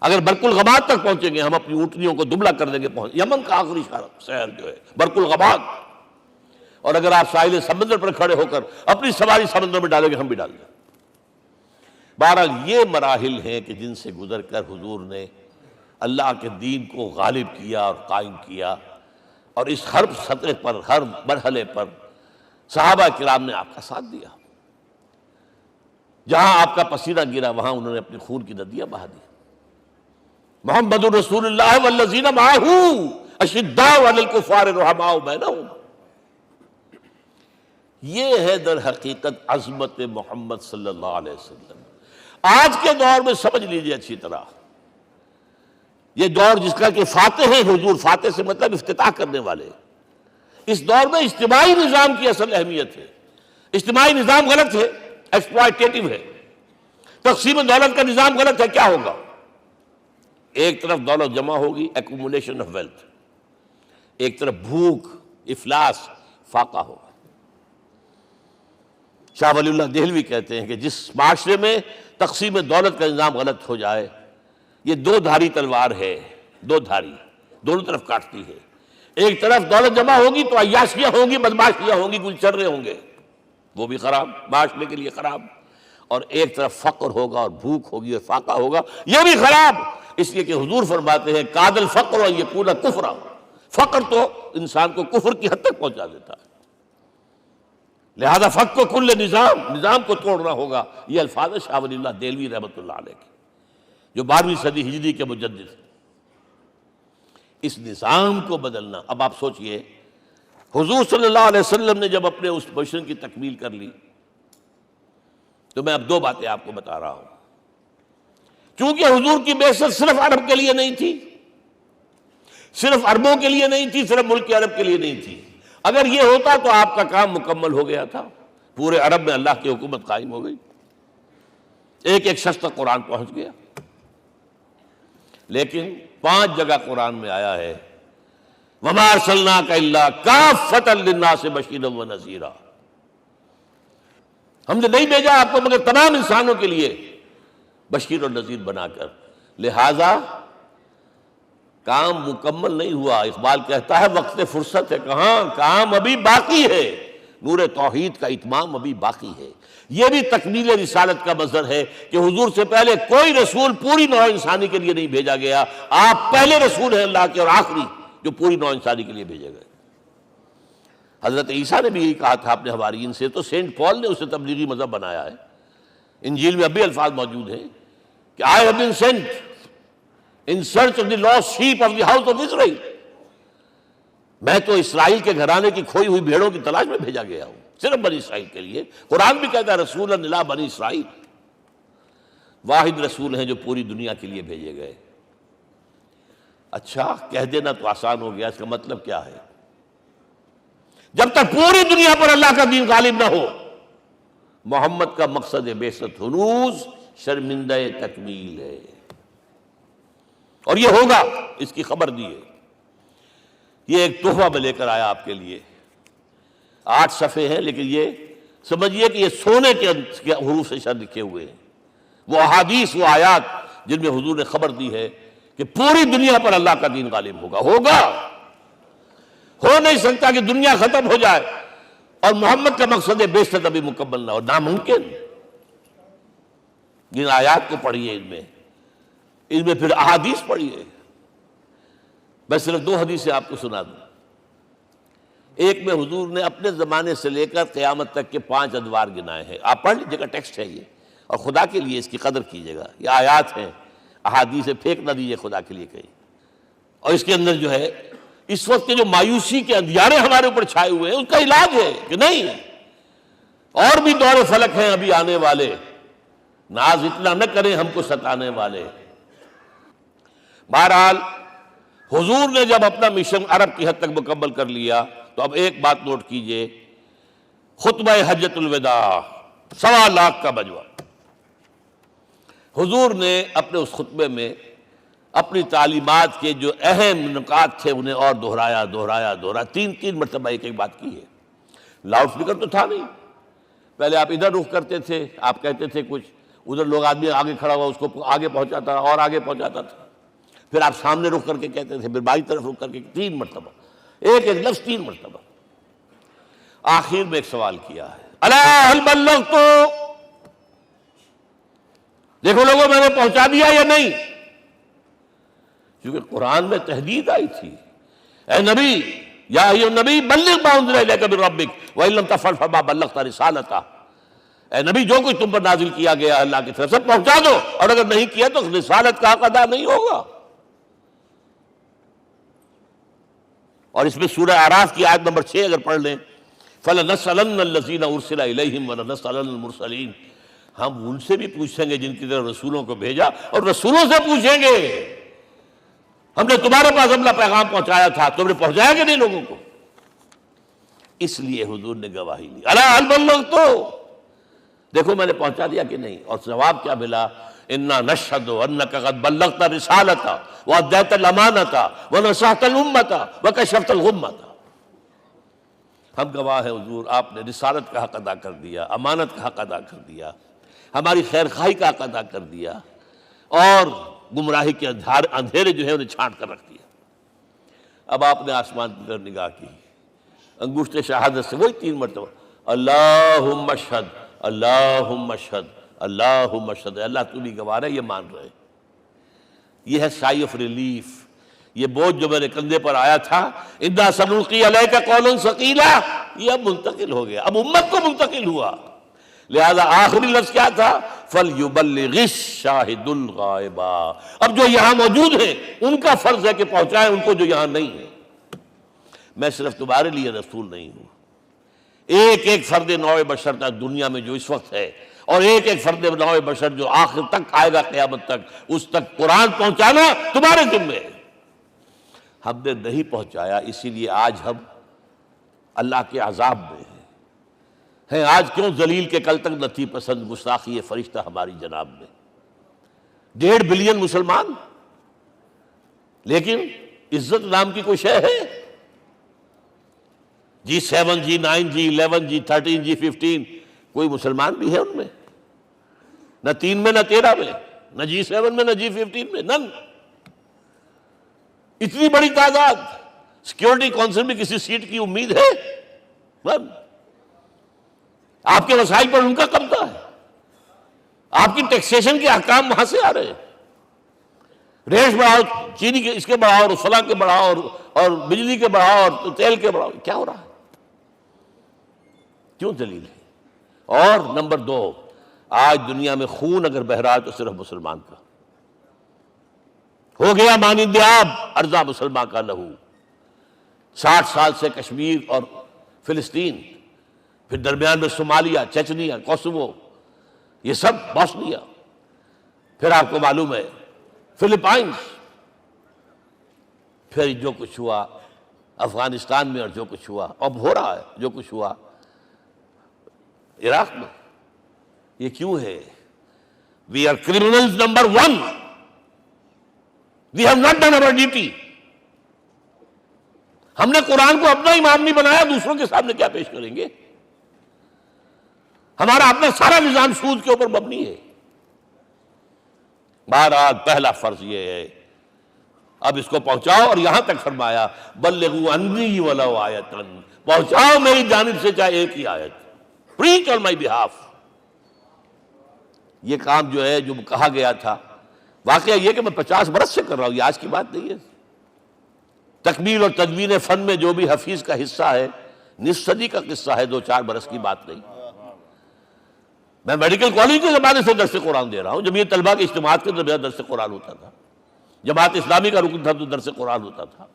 اگر برق الغماد تک پہنچیں گے ہم اپنی اونٹنیوں کو دبلا کر دیں گے. یمن کا آخری شہر جو ہے برق الغماد، اور اگر آپ ساحل سمندر پر کھڑے ہو کر اپنی سواری سمندر میں ڈالیں گے ہم بھی ڈال دیں. بہرحال یہ مراحل ہیں کہ جن سے گزر کر حضور نے اللہ کے دین کو غالب کیا اور قائم کیا، اور اس ہر سطح پر، ہر مرحلے پر صحابہ کرام نے آپ کا ساتھ دیا. جہاں آپ کا پسینہ گرا وہاں انہوں نے اپنی خون کی ندیاں بہا دی. محمد رسول اللہ والذین معہ اشداء علی الکفار رحماء بینہم. یہ ہے در حقیقت عظمت محمد صلی اللہ علیہ وسلم. آج کے دور میں سمجھ لیجئے اچھی طرح، یہ دور جس کا کہ فاتح ہیں حضور، فاتح سے مطلب افتتاح کرنے والے، اس دور میں اجتماعی نظام کی اصل اہمیت ہے. اجتماعی نظام غلط ہے، ایکسپلائٹیٹو ہے. تقسیم دولت کا نظام غلط ہے. کیا ہوگا؟ ایک طرف دولت جمع ہوگی، ایکومولیشن آف ویلتھ، ایک طرف بھوک، افلاس، فاقہ ہوگا. شاہ ولی اللہ دہلوی کہتے ہیں کہ جس معاشرے میں تقسیم دولت کا نظام غلط ہو جائے یہ دو دھاری تلوار ہے، دو دھاری، دونوں طرف کاٹتی ہے۔ ایک طرف دولت جمع ہوگی تو عیاشیاں ہوں گی، بدماشیاں ہوں گی، گلچرے ہوں گے، وہ بھی خراب، معاشرے کے لیے خراب۔ اور ایک طرف فقر ہوگا اور بھوک ہوگی اور فاقہ ہوگا، یہ بھی خراب۔ اس لیے کہ حضور فرماتے ہیں کاد الفقر ان یکون کفرا، فقر تو انسان کو کفر کی حد تک پہنچا دیتا ہے، لہذا فق کو کل نظام کو توڑنا ہوگا۔ یہ الفاظ ہے شاہ ولی اللہ دہلوی رحمۃ اللہ علیہ کے، جو 12ویں صدی ہجری کے مجدد ہیں۔ اس نظام کو بدلنا، اب آپ سوچئے حضور صلی اللہ علیہ وسلم نے جب اپنے اس مشن کی تکمیل کر لی، تو میں اب دو باتیں آپ کو بتا رہا ہوں۔ چونکہ حضور کی بعثت صرف عرب کے لیے نہیں تھی، صرف عربوں کے لیے نہیں تھی، صرف ملک عرب کے لیے نہیں تھی۔ اگر یہ ہوتا تو آپ کا کام مکمل ہو گیا تھا، پورے عرب میں اللہ کی حکومت قائم ہو گئی، ایک ایک شخص تک قرآن پہنچ گیا۔ لیکن 5 جگہ قرآن میں آیا ہے وَمَا أَرْسَلْنَاكَ إِلَّا كَافَّةً لِلنَّاسِ بَشِيرًا وَنَذِيرًا، ہم نے نہیں بھیجا آپ کو مگر تمام انسانوں کے لیے بشیر اور نذیر بنا کر۔ لہذا کام مکمل نہیں ہوا۔ اقبال کہتا ہے وقت فرصت ہے کہاں، کام ابھی باقی ہے، نور توحید کا اتمام ابھی باقی ہے۔ یہ بھی تکمیل رسالت کا مظہر ہے کہ حضور سے پہلے کوئی رسول پوری نوع انسانی کے لیے نہیں بھیجا گیا، آپ پہلے رسول ہیں اللہ کے اور آخری جو پوری نوع انسانی کے لیے بھیجے گئے۔ حضرت عیسیٰ نے بھی یہی کہا تھا اپنے حواریین سے، تو سینٹ پال نے اسے تبلیغی مذہب بنایا ہے۔ انجیل میں اب بھی الفاظ موجود ہیں کہ I have been sent in search of the lost sheep of the house of Israel، میں تو اسرائیل کے گھرانے کی کھوئی ہوئی بھیڑوں کی تلاش میں بھیجا گیا ہوں، صرف بنی اسرائیل کے لیے۔ قرآن بھی کہتا ہے رسولا الی بنی اسرائیل، واحد رسول ہیں جو پوری دنیا کے لیے بھیجے گئے۔ اچھا کہہ دینا تو آسان ہو گیا، اس کا مطلب کیا ہے؟ جب تک پوری دنیا پر اللہ کا دین غالب نہ ہو، محمد کا مقصد بعثت ہنوز شرمندہ تکمیل ہے، اور یہ ہوگا، اس کی خبر دی ہے۔ یہ ایک تحفہ میں لے کر آیا آپ کے لیے، 8 صفحے ہیں، لیکن یہ سمجھیے کہ یہ سونے کے حروف سے شر لکھے ہوئے ہیں، وہ احادیث، وہ آیات جن میں حضور نے خبر دی ہے کہ پوری دنیا پر اللہ کا دین غالب ہوگا۔ ہو نہیں سکتا کہ دنیا ختم ہو جائے اور محمد کا مقصد بعثت ابھی مکمل نہ ہو، ناممکن۔ جن آیات کو پڑھیے، ان میں پھر احادیث پڑھیے۔ میں صرف 2 حدیثیں آپ کو سنا دوں۔ ایک میں حضور نے اپنے زمانے سے لے کر قیامت تک کے 5 ادوار گنائے ہیں، آپ پڑھ لیجیے گا، ٹیکسٹ ہے یہ، اور خدا کے لیے اس کی قدر کیجیے گا۔ یہ آیات ہیں، احادیث پھینک نہ دیجیے خدا کے لیے کہیں۔ اور اس کے اندر جو ہے اس وقت کے جو مایوسی کے اندھیارے ہمارے اوپر چھائے ہوئے ہیں، اس کا علاج ہے کہ نہیں، اور بھی دور فلک ہیں ابھی آنے والے، ناز اتنا نہ کریں ہم کو ستانے والے۔ بہرحال حضور نے جب اپنا مشن عرب کی حد تک مکمل کر لیا، تو اب ایک بات نوٹ کیجئے، خطبہ حجۃ الوداع 1.25 لاکھ کا بجوا، حضور نے اپنے اس خطبے میں اپنی تعلیمات کے جو اہم نکات تھے انہیں اور دہرایا 3 مرتبہ ایک بات کی ہے۔ لاؤڈ سپیکر تو تھا نہیں، پہلے آپ ادھر رخ کرتے تھے، آپ کہتے تھے کچھ، ادھر لوگ آدمی آگے کھڑا ہوا اس کو آگے پہنچاتا اور آگے پہنچاتا تھا، پھر آپ سامنے رخ کر کے کہتے تھے، پھر بائیں طرف رخ کر کے 3 مرتبہ، ایک لفظ 3 مرتبہ۔ آخر میں ایک سوال کیا ہے، الا هل بلغت، دیکھو لوگوں میں نے پہنچا دیا یا نہیں؟ کیونکہ قرآن میں تحدید آئی تھی، اے نبی، یا ایھا النبی بلغ ما انزل الیک من ربک وان لم تفعل فما بلغت رسالتہ، اے نبی جو کچھ تم پر نازل کیا گیا اللہ کی طرف سے پہنچا دو، اور اگر نہیں کیا تو رسالت کا حق ادا نہیں ہوگا۔ اور اس میں سورہ اعراف کی آیت نمبر 6 اگر پڑھ لیں، فَلَنَسْأَلَنَّ الَّذِينَ أُرْسِلَ إِلَيْهِمْ وَلَنَسْأَلَنَّ الْمُرْسَلِينَ، ہم ان سے بھی پوچھیں گے جن کی طرف رسولوں کو بھیجا، اور رسولوں سے پوچھیں گے ہم نے تمہارے پاس اپنا پیغام پہنچایا تھا، تم نے پہنچایا کہ نہیں لوگوں کو؟ اس لیے حضور نے گواہی لی، الا هل بلغت، دیکھو میں نے پہنچا دیا کہ نہیں؟ اور جواب کیا ملا؟ انا نشہد انک قد بلغت رسالۃ وادیت الامانۃ ونصحت الامۃ وکشفت الغمۃ، ہم گواہ ہیں حضور آپ نے رسالت کا حق ادا کر دیا، امانت کا حق ادا کر دیا، ہماری خیر خواہی کا حق ادا کر دیا، اور گمراہی کے اندھیرے جو ہے انہیں چھانٹ کر رکھ دیا۔ اب آپ نے آسمان کی طرف نگاہ کی، انگشت شہادت سے وہی 3 مرتبہ اللہم اشہد اللہم اشہد اللہم اشہد، اللہ تو بھی گواہ ہے، یہ مان رہے۔ یہ ہے سائی آف ریلیف، یہ بوجھ جو میرے کندھے پر آیا تھا اِنَّا سَنُلْقِي عَلَيْكَ قَوْلًا ثَقِيلًا، یہ اب منتقل ہو گیا، اب امت کو منتقل ہوا۔ لہذا آخری لفظ کیا تھا؟ فَلْيُبَلِّغِ الشَّاهِدُ الْغَائِبَ، اب جو یہاں موجود ہیں ان کا فرض ہے کہ پہنچائیں ان کو جو یہاں نہیں ہے۔ میں صرف تمہارے لیے رسول نہیں ہوں، ایک ایک فرد نوع بشر تک دنیا میں جو اس وقت ہے، اور ایک ایک فرد نوع بشر جو آخر تک آئے گا قیامت تک، اس تک قرآن پہنچانا تمہارے ذمہ ہے۔ ہم نے نہیں پہنچایا، اسی لیے آج ہم اللہ کے عذاب میں ہیں۔ آج کیوں ذلیل کے کل تک نہ تھی پسند گستاخی فرشتہ ہماری جناب میں؟ 1.5 بلین مسلمان، لیکن عزت نام کی کوئی شے ہے؟ G7 G9 G11 G13 G15 کوئی مسلمان بھی ہے ان میں؟ نہ 3 میں نہ 13 میں، نہ G7 میں نہ G15 میں، نن۔ اتنی بڑی تعداد، سیکیورٹی کونسل میں کسی سیٹ کی امید ہے؟ نن۔ آپ کے وسائل پر ان کا قبضہ ہے، آپ کی ٹیکسیشن کے احکام وہاں سے آ رہے ہیں۔ ریٹ بڑھاؤ، چینی کے اس کے بڑھاؤ، اور فلاں کے بڑھاؤ، اور بجلی کے بڑھاؤ، اور تیل کے بڑھاؤ، کیا ہو رہا ہے؟ کیوں ذلیل ہے؟ اور نمبر 2، آج دنیا میں خون اگر بہ رہا ہے تو صرف مسلمان کا ہو گیا، مانند آب ارزاں مسلمان کا لہو۔ 60 سال سے کشمیر اور فلسطین، پھر درمیان میں صومالیہ، چچنیا، کوسوو، یہ سب بوسنیا، پھر آپ کو معلوم ہے فلپائنز، پھر جو کچھ ہوا افغانستان میں، اور جو کچھ ہوا اب ہو رہا ہے، جو کچھ ہوا عراق میں۔ یہ کیوں ہے؟ We are criminals number 1. We have not done our duty. ہم نے قرآن کو اپنا امام نہیں بنایا، دوسروں کے سامنے کیا پیش کریں گے؟ ہمارا اپنا سارا نظام سود کے اوپر مبنی ہے۔ بہرحال پہلا فرض یہ ہے، اب اس کو پہنچاؤ، اور یہاں تک فرمایا بلغوا عنی ولو آیۃ، پہنچاؤ میری جانب سے چاہے ایک ہی آیت، preach on my behalf۔ یہ کام جو ہے، جو کہا گیا تھا، واقعہ یہ کہ میں 50 برس سے کر رہا ہوں، یہ آج کی بات نہیں ہے۔ تکمیل اور تدوین فن میں جو بھی حفیظ کا حصہ ہے، نصف صدی کا قصہ ہے، 2-4 برس کی بات نہیں۔ میں میڈیکل کالج کے زمانے سے درس قرآن دے رہا ہوں، جب یہ طلبہ کے اجتماعات کے درمیان درس قرآن ہوتا تھا، جماعت اسلامی کا رکن تھا تو درس قرآن ہوتا تھا،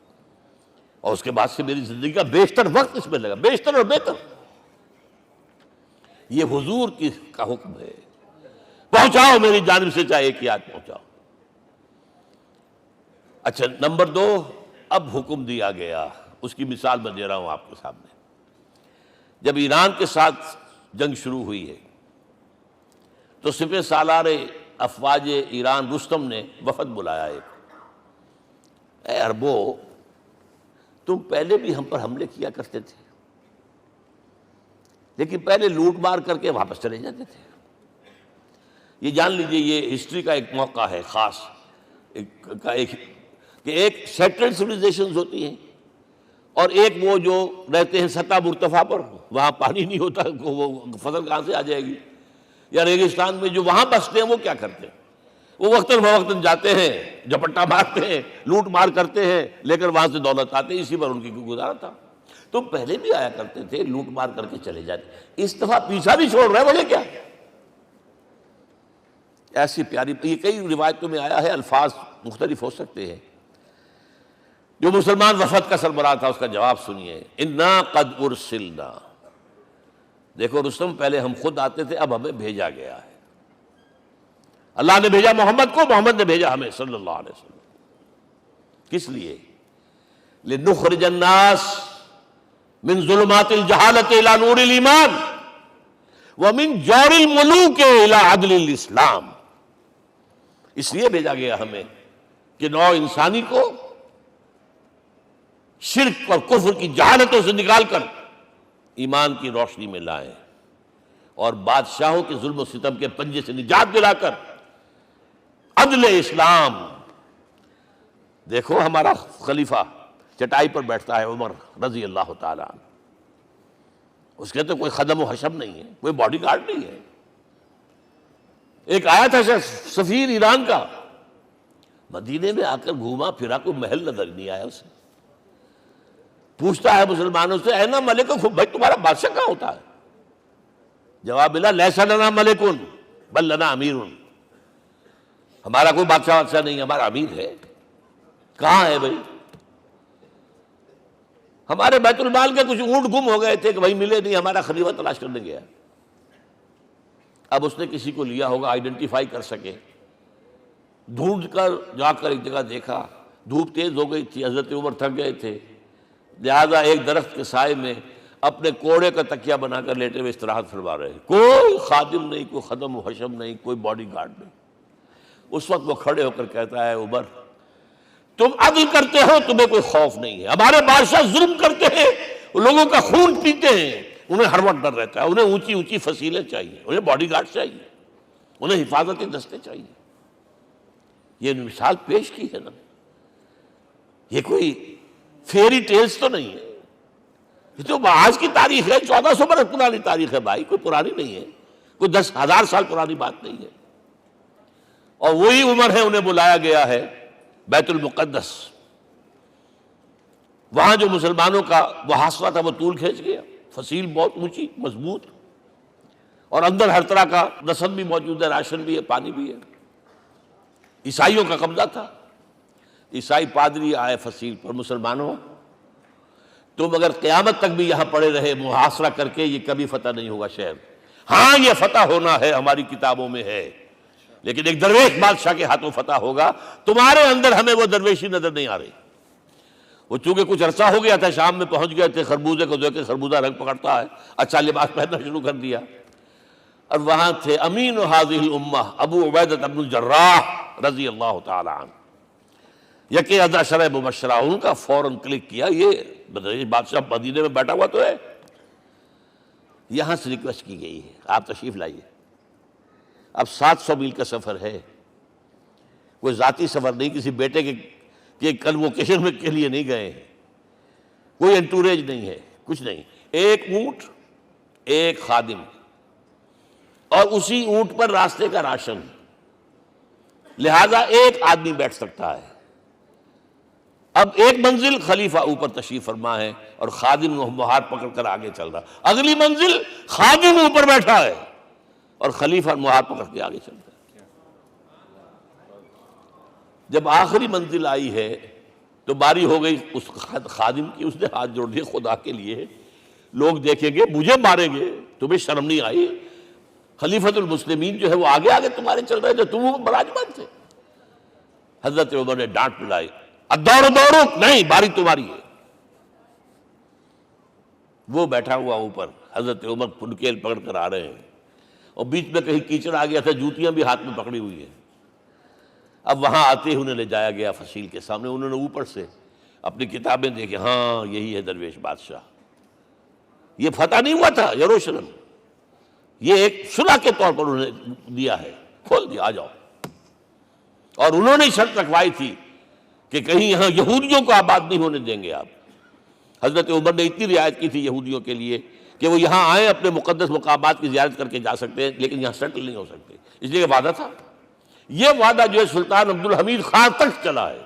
اور اس کے بعد سے میری زندگی کا بیشتر وقت اس میں لگا، بیشتر اور بہتر۔ یہ حضور کا حکم ہے، پہنچاؤ میری جانب سے چاہے ایک یاد پہنچاؤ۔ اچھا، نمبر 2، اب حکم دیا گیا، اس کی مثال میں دے رہا ہوں آپ کے سامنے۔ جب ایران کے ساتھ جنگ شروع ہوئی ہے تو سپہ سالار افواج ایران رستم نے وفد بلایا ایک، اے عربو، تم پہلے بھی ہم پر حملے کیا کرتے تھے، لیکن پہلے لوٹ مار کر کے واپس چلے جاتے تھے۔ یہ جان لیجئے، یہ ہسٹری کا ایک موقع ہے خاص، کہ ایک سیٹلڈ سویلائزیشنز ہوتی ہیں، اور ایک وہ جو رہتے ہیں سطح مرتفع پر، وہاں پانی نہیں ہوتا، وہ فصل کہاں سے آ جائے گی؟ یا ریگستان میں جو وہاں بستے ہیں وہ کیا کرتے ہیں؟ وہ وقتاً فوقتاً جاتے ہیں، جھپٹا مارتے ہیں، لوٹ مار کرتے ہیں، لے کر وہاں سے دولت آتے ہیں، اسی پر ان کی گزارا تھا۔ تم پہلے بھی آیا کرتے تھے، لوٹ مار کر کے چلے جاتے، اس دفعہ پیچھا بھی چھوڑ رہے، وجہ کیا؟ ایسی پیاری، یہ کئی روایتوں میں آیا ہے، الفاظ مختلف ہو سکتے ہیں۔ جو مسلمان وفد کا سربراہ تھا اس کا جواب سنیے، انا قد ارسلنا، دیکھو رستم، پہلے ہم خود آتے تھے، اب ہمیں بھیجا گیا ہے۔ اللہ نے بھیجا محمد کو، محمد نے بھیجا ہمیں صلی اللہ علیہ وسلم۔ کس لیے؟ لنخرج الناس من ظلمات الجہالت الى نور الایمان ومن جور الملوک الى عدل الاسلام۔ اس لیے بھیجا گیا ہمیں کہ نوع انسانی کو شرک اور کفر کی جہالتوں سے نکال کر ایمان کی روشنی میں لائیں، اور بادشاہوں کے ظلم و ستم کے پنجے سے نجات دلا کر عدل اسلام. دیکھو ہمارا خلیفہ چٹائی پر بیٹھتا ہے عمر رضی اللہ تعالیٰ عنہ، اس کے تو کوئی خدم و حشم نہیں ہے، کوئی باڈی گارڈ نہیں ہے. ایک آیا تھا سفیر ایران کا، مدینے میں آ کر گھوما پھرا، کوئی محل نظر نہیں آیا اسے. پوچھتا ہے مسلمانوں سے اینا ملککم، بھائی تمہارا بادشاہ کہاں ہوتا ہے؟ جواب ملا لیس لنا ملکن بل لنا امیر، ہمارا کوئی بادشاہ نہیں، ہمارا امیر ہے. کہاں ہے بھائی؟ ہمارے بیت المال کے کچھ اونٹ گم ہو گئے تھے کہ بھائی ملے نہیں، ہمارا خلیفہ تلاش کرنے گیا. اب اس نے کسی کو لیا ہوگا، آئیڈینٹیفائی کر سکے، ڈھونڈ کر جا کر ایک جگہ دیکھا، دھوپ تیز ہو گئی تھی، حضرت عمر تھک گئے تھے، لہذا ایک درخت کے سائے میں اپنے کوڑے کا تکیہ بنا کر لیٹے ہوئے استراحت فرما رہے. کوئی خادم نہیں، کوئی خدم و حشم نہیں، کوئی باڈی گارڈ نہیں. اس وقت وہ کھڑے ہو کر کہتا ہے عمر تم عدل کرتے ہو، تمہیں کوئی خوف نہیں ہے. ہمارے بادشاہ ظلم کرتے ہیں، لوگوں کا خون پیتے ہیں، انہیں ہر وقت ڈر رہتا ہے، انہیں اونچی اونچی فصیلیں چاہیے، انہیں باڈی گارڈ چاہیے، انہیں حفاظتی دستے چاہیے. یہ مثال پیش کی ہے نا، یہ کوئی فیری ٹیلز تو نہیں ہے، یہ تو آج کی تاریخ ہے، 1400 برس پرانی تاریخ ہے بھائی، کوئی پرانی نہیں ہے، کوئی 10,000 سال پرانی بات نہیں ہے. اور وہی عمر ہے، انہیں بلایا گیا ہے بیت المقدس. وہاں جو مسلمانوں کا محاصرہ تھا وہ طول کھینچ گیا، فصیل بہت اونچی مضبوط، اور اندر ہر طرح کا رسد بھی موجود ہے، راشن بھی ہے، پانی بھی ہے. عیسائیوں کا قبضہ تھا. عیسائی پادری آئے فصیل پر، مسلمانوں تم اگر قیامت تک بھی یہاں پڑے رہے محاصرہ کر کے، یہ کبھی فتح نہیں ہوگا شہر. ہاں یہ فتح ہونا ہے، ہماری کتابوں میں ہے، لیکن ایک درویش بادشاہ کے ہاتھوں فتح ہوگا. تمہارے اندر ہمیں وہ درویشی نظر نہیں آ رہی. وہ چونکہ کچھ عرصہ ہو گیا تھا، شام میں پہنچ گئے تھے، خربوزے کو دیکھ کے خربوزہ رنگ پکڑتا ہے، اچھا لباس پہننا شروع کر دیا. اور وہاں تھے امین هذه الامہ ابو عبیدہ بن الجراح رضی اللہ تعالی عنہ، یکی 10 مبشرہ. ان کا فوراً کلک کیا، یہ بادشاہ مدینے میں بیٹھا ہوا تو ہے. یہاں سے ریکویسٹ کی گئی ہے آپ تشریف لائیے. اب 700 میل کا سفر ہے، کوئی ذاتی سفر نہیں، کسی بیٹے کے کنووکیشن کے لیے نہیں گئے ہیں، کوئی انٹوریج نہیں ہے، کچھ نہیں. ایک اونٹ، ایک خادم، اور اسی اونٹ پر راستے کا راشن، لہذا ایک آدمی بیٹھ سکتا ہے. اب ایک منزل خلیفہ اوپر تشریف فرما ہے اور خادم ہاتھ پکڑ کر آگے چل رہا. اگلی منزل خادم اوپر بیٹھا ہے اور خلیفہ ہاتھ پکڑ کے آگے چل رہا ہے. جب آخری منزل آئی ہے تو باری ہو گئی اس خادم کی. اس نے ہاتھ جوڑ دیے، خدا کے لیے لوگ دیکھیں گے، مجھے ماریں گے، تمہیں شرم نہیں آئی؟ خلیفۃ المسلمین جو ہے وہ آگے آگے تمہارے چل رہے تھے، تم وہ براجمان تھے. حضرت عمر نے ڈانٹ پلائی، دوڑو نہیں، باری تمہاری ہے. وہ بیٹھا ہوا اوپر، حضرت عمر پنکیل پکڑ کر آ رہے ہیں، اور بیچ میں کہیں کیچڑ آ گیا تھا، جوتیاں بھی ہاتھ میں پکڑی ہوئی ہیں. اب وہاں آتے ہی انہیں لے جایا گیا فصیل کے سامنے. انہوں نے اوپر سے اپنی کتابیں دیکھیں، ہاں یہی ہے درویش بادشاہ. یہ فتح نہیں ہوا تھا یروشلم، یہ ایک صلح کے طور پر انہوں نے دیا ہے، کھول دیا، آ جاؤ. اور انہوں نے شرط رکھوائی تھی کہ کہیں یہاں یہودیوں کو آباد نہیں ہونے دیں گے آپ. حضرت عمر نے اتنی رعایت کی تھی یہودیوں کے لیے کہ وہ یہاں آئیں، اپنے مقدس مقامات کی زیارت کر کے جا سکتے ہیں، لیکن یہاں سیٹل نہیں ہو سکتے. اس لیے وعدہ تھا. یہ وعدہ جو ہے سلطان عبدالحمید خان تک چلا ہے.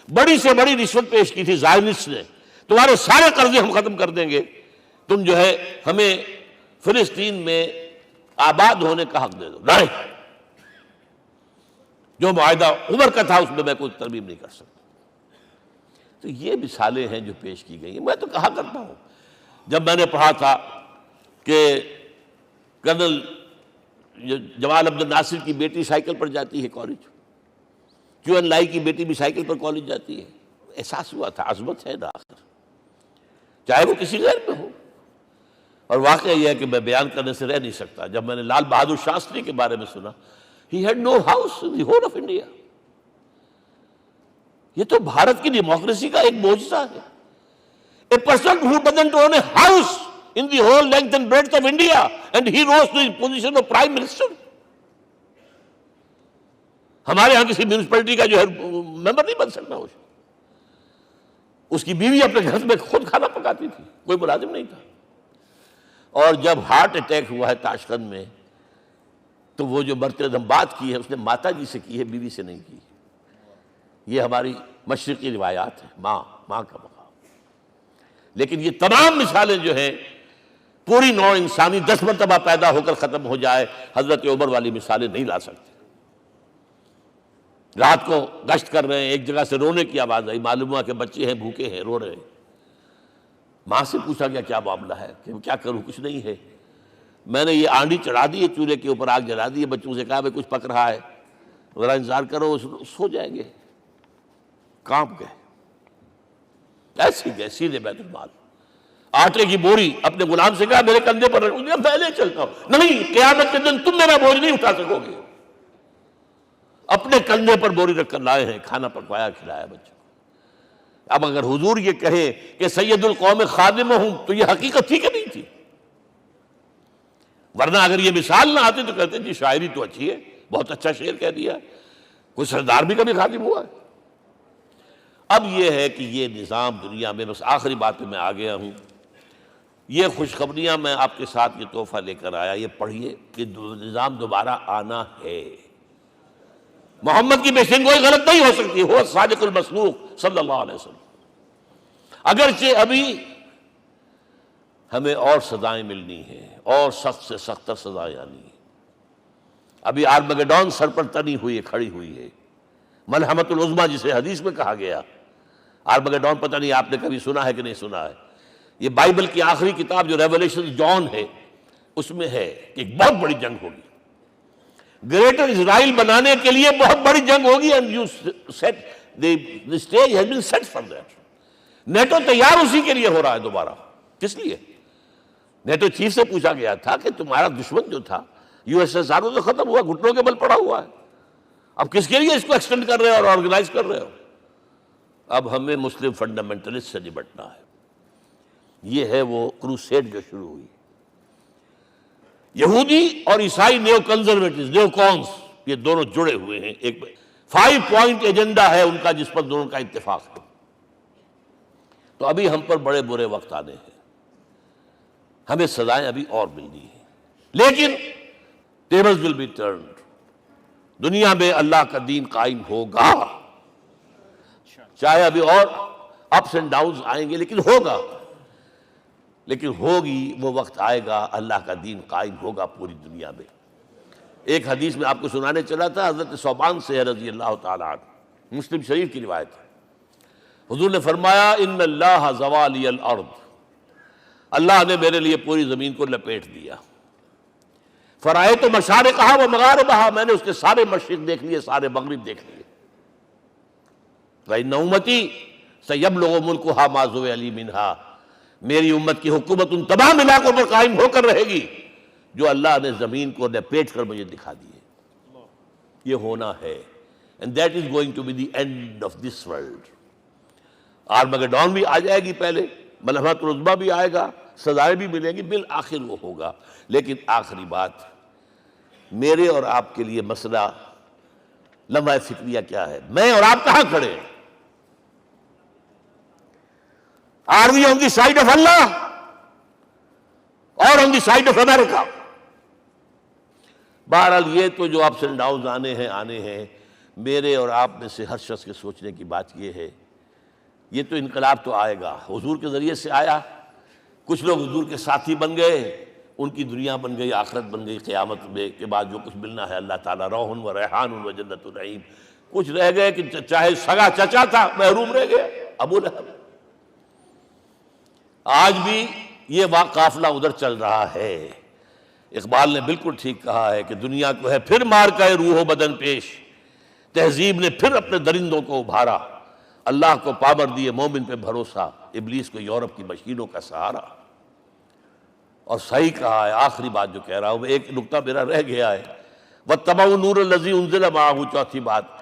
بڑی سے بڑی رشوت پیش کی تھی زائرنسٹ نے، تمہارے سارے قرضے ہم ختم کر دیں گے، تم جو ہے ہمیں فلسطین میں آباد ہونے کا حق دے دو. نہیں، جو معاہدہ عمر کا تھا اس میں کوئی ترمیم نہیں کر سکتا. تو یہ مثالیں ہیں جو پیش کی گئی ہیں. میں تو کہا کرتا ہوں، جب میں نے پڑھا تھا کہ کرنل جمال عبد الناصر کی بیٹی سائیکل پر جاتی ہے کالج، کیون لائی کی بیٹی بھی سائیکل پر کالج جاتی ہے، احساس ہوا تھا عظمت ہے نا آخر، چاہے وہ کسی غیر میں ہو. اور واقعہ یہ ہے کہ میں بیان کرنے سے رہ نہیں سکتا. جب میں نے لال بہادر شاستری کے بارے میں سنا، he had no house in the whole of India. یہ تو بھارت کی ڈیموکریسی کا ایک معجزہ ہے. A person who doesn't own a house in the whole length and breadth of India, and he rose to the position of Prime Minister. ہمارے ہاں کسی میونسپلٹی کا جو ہے ممبر نہیں بن سکتا، اس کی بیوی اپنے گھر میں خود کھانا پکاتی تھی، کوئی ملازم نہیں تھا۔ اور جب ہارٹ اٹیک ہوا ہے تاشقند میں، تو وہ جو مرتے دم بات کی ہے اس نے ماتا جی سے کی ہے، بیوی سے نہیں کی۔ یہ ہماری مشرقی روایات ہیں، ماں کا مقام۔ لیکن یہ تمام مثالیں جو ہیں، پوری نوع انسانی 10 مرتبہ پیدا ہو کر ختم ہو جائے، حضرت عمر والی مثالیں نہیں لا سکتے۔ رات کو گشت کر رہے ہیں، ایک جگہ سے رونے کی آواز آئی، معلوم ہوا کہ بچے ہیں، بھوکے ہیں، رو رہے ہیں۔ ماں سے پوچھا گیا کیا معاملہ ہے، کہ کیا کروں، کچھ نہیں ہے، میں نے یہ آنڈی چڑھا دی ہے، چولہے کے اوپر آگ جلا دی ہے، بچوں سے کہا کچھ پک رہا ہے، ذرا انتظار کرو، سو جائیں گے۔ کانپ گئے، ایسے گئے سیدھے بیت المال، آٹے کی بوری اپنے غلام سے کہا میرے کندھے پر رکھ، میں لے چلتا ہوں۔ نہیں، قیامت کے دن تم میرا بوجھ نہیں اٹھا سکو گے۔ اپنے کندھے پر بوری رکھ کر لائے ہیں، کھانا پکوایا، کھلایا بچوں کو۔ اب اگر حضور یہ کہے کہ سید القوم خادم ہوں، تو یہ حقیقت تھی کہ نہیں تھی؟ ورنہ اگر یہ مثال نہ آتی تو کہتے جی شاعری تو اچھی ہے، بہت اچھا شعر کہہ دیا، کوئی سردار بھی کبھی خادم ہوا ہے۔ اب یہ ہے کہ یہ نظام دنیا میں، بس آخری بات میں آ گیا ہوں، یہ خوشخبریاں میں آپ کے ساتھ یہ تحفہ لے کر آیا، یہ پڑھیے کہ نظام دوبارہ آنا ہے۔ محمد کی پیشن گوئی غلط نہیں ہو سکتی، وہ صادق المصدوق صلی اللہ علیہ وسلم۔ اگرچہ ابھی ہمیں اور سزائیں ملنی ہیں، اور سخت سے سختر سزائیں آنی ہیں۔ ابھی آرمگڈون سر پر تنی ہوئی ہے، کھڑی ہوئی ہے، ملحمۃ العظمیٰ جسے حدیث میں کہا گیا۔ آرمگڈون پتہ نہیں آپ نے کبھی سنا ہے کہ نہیں سنا ہے؟ یہ بائبل کی آخری کتاب جو ریولیشن جان ہے، اس میں ہے کہ ایک بہت بڑی جنگ ہوگی، گریٹر اسرائیل بنانے کے لیے بہت بڑی جنگ ہوگی، and you set the stage has been set for that۔ NATO تیار اسی کے لیے ہو رہا ہے دوبارہ۔ کس لیے؟ نیٹو چیف سے پوچھا گیا تھا کہ تمہارا دشمن جو تھا USSR تو ختم ہوا، گھٹنوں کے بل پڑا ہوا ہے، اب کس کے لیے اس کو ایکسٹینڈ کر رہے ہو اور آرگنائز کر رہے ہو؟ اب ہمیں مسلم فنڈامنٹلسٹ سے نمٹنا ہے۔ یہ ہے وہ کروسیڈ جو شروع ہوئی۔ یہودی اور عیسائی نیو کنزرویٹوز، نیو کونس، یہ دونوں جڑے ہوئے ہیں، ایک 5 پوائنٹ ایجنڈا ہے ان کا جس پر دونوں کا اتفاق ہے۔ تو ابھی ہم پر بڑے برے وقت آنے ہیں، ہمیں سزائیں ابھی اور ملنی ہیں، لیکن tables will be turned۔ دنیا میں اللہ کا دین قائم ہوگا، چاہے ابھی اور اپس اینڈ ڈاؤنز آئیں گے، لیکن ہوگا، لیکن ہوگی، وہ وقت آئے گا اللہ کا دین قائم ہوگا پوری دنیا میں۔ ایک حدیث میں آپ کو سنانے چلا تھا، حضرت ثوبان سے رضی اللہ تعالیٰ عنہ، مسلم شریف کی روایت ہے۔ حضور نے فرمایا ان اللہ زوالی الارض، اللہ نے میرے لیے پوری زمین کو لپیٹ دیا۔ فرائیت مشارقہا و مغاربہا، میں نے اس کے سارے مشرق دیکھ لیے، سارے مغرب دیکھ لیے۔ وَإِنَّ أُمَّتِي سَيَبْلُغُ مُلْكُهَا مَا زُوِّئَ لِي مِنْهَا، میری امت کی حکومت ان تمام علاقوں پر قائم ہو کر رہے گی جو اللہ نے زمین کو لپیٹ کر مجھے دکھا دیے۔ یہ ہونا ہے، and that is going to be the end of this world۔ Armageddon بھی آ جائے گی، پہلے ملحمۃ العظمیٰ بھی آئے گا، سزائیں بھی ملیں گی، بالآخر وہ ہوگا۔ لیکن آخری بات، میرے اور آپ کے لیے مسئلہ لمحہ فکریہ کیا ہے؟ میں اور آپ کہاں کھڑے ہیں؟ Are we on the side of Allah or on the side of America؟ بہرحال یہ تو جو اپس اینڈ ڈاؤنز آنے ہیں، میرے اور آپ میں سے ہر شخص کے سوچنے کی بات یہ ہے، یہ تو انقلاب تو آئے گا، حضور کے ذریعے سے آیا، کچھ لوگ حضور کے ساتھی بن گئے، ان کی دنیا بن گئی، آخرت بن گئی، قیامت میں کے بعد جو کچھ ملنا ہے اللہ تعالیٰ روح و ریحان و جنت النعیم۔ کچھ رہ گئے کہ چاہے سگا چچا تھا محروم رہ گئے، ابو لہب۔ آج بھی یہ قافلہ ادھر چل رہا ہے۔ اقبال نے بالکل ٹھیک کہا ہے کہ دنیا کو ہے پھر مار کا روح و بدن پیش، تہذیب نے پھر اپنے درندوں کو ابھارا، اللہ کو پابر دیے مومن پہ بھروسہ، ابلیس کو یورپ کی مشینوں کا سہارا۔ اور صحیح کہا ہے، آخری بات جو کہہ رہا ہوں، ایک نقطہ میرا رہ گیا ہے، وَاتَّبَعُوا النُّورَ الَّذِي أُنزِلَ مَعَهُ، چوتھی بات،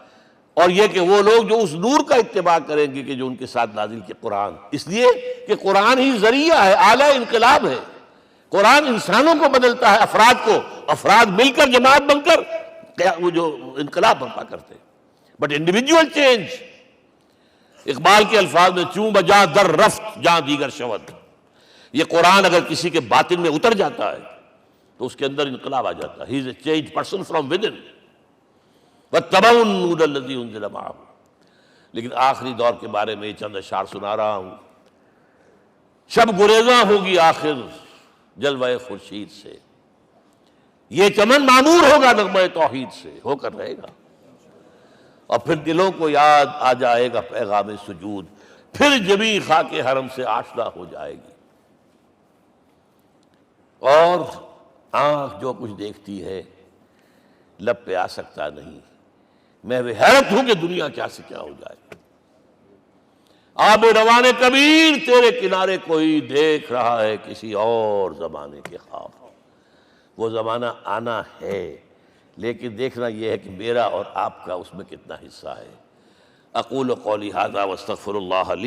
اور یہ کہ وہ لوگ جو اس نور کا اتباع کریں گے کہ جو ان کے ساتھ نازل کیا قرآن، اس لیے کہ قرآن ہی ذریعہ ہے، آلہ انقلاب ہے۔ قرآن انسانوں کو بدلتا ہے، افراد کو، افراد مل کر جماعت بن کر وہ جو انقلاب برپا کرتے، بٹ انڈیویجول چینج. اقبال کے الفاظ میں چوں بجا در رفت جہاں دیگر شود. یہ قرآن اگر کسی کے باطن میں اتر جاتا ہے تو اس کے اندر انقلاب آ جاتا ہے. He is a change person from within واتبعوا النور الذی انزل معہ. لیکن آخری دور کے بارے میں یہ چند اشعار سنا رہا ہوں. شب گریزاں ہوگی آخر جلوہ خورشید سے، یہ چمن معمور ہوگا نغمہ توحید سے، ہو کر رہے گا. اور پھر دلوں کو یاد آ جائے گا پیغام سجود، پھر جبیں خاک حرم سے آشنا ہو جائے گی. اور آنکھ جو کچھ دیکھتی ہے لب پہ آ سکتا نہیں. میں وہ حیرت ہوں کہ دنیا کیا سے کیا ہو جائے. آب روان کبیر تیرے کنارے کوئی دیکھ رہا ہے کسی اور زمانے کے خواب. وہ زمانہ آنا ہے، لیکن دیکھنا یہ ہے کہ میرا اور آپ کا اس میں کتنا حصہ ہے. اقول قولی ھذا واستغفر اللہ لی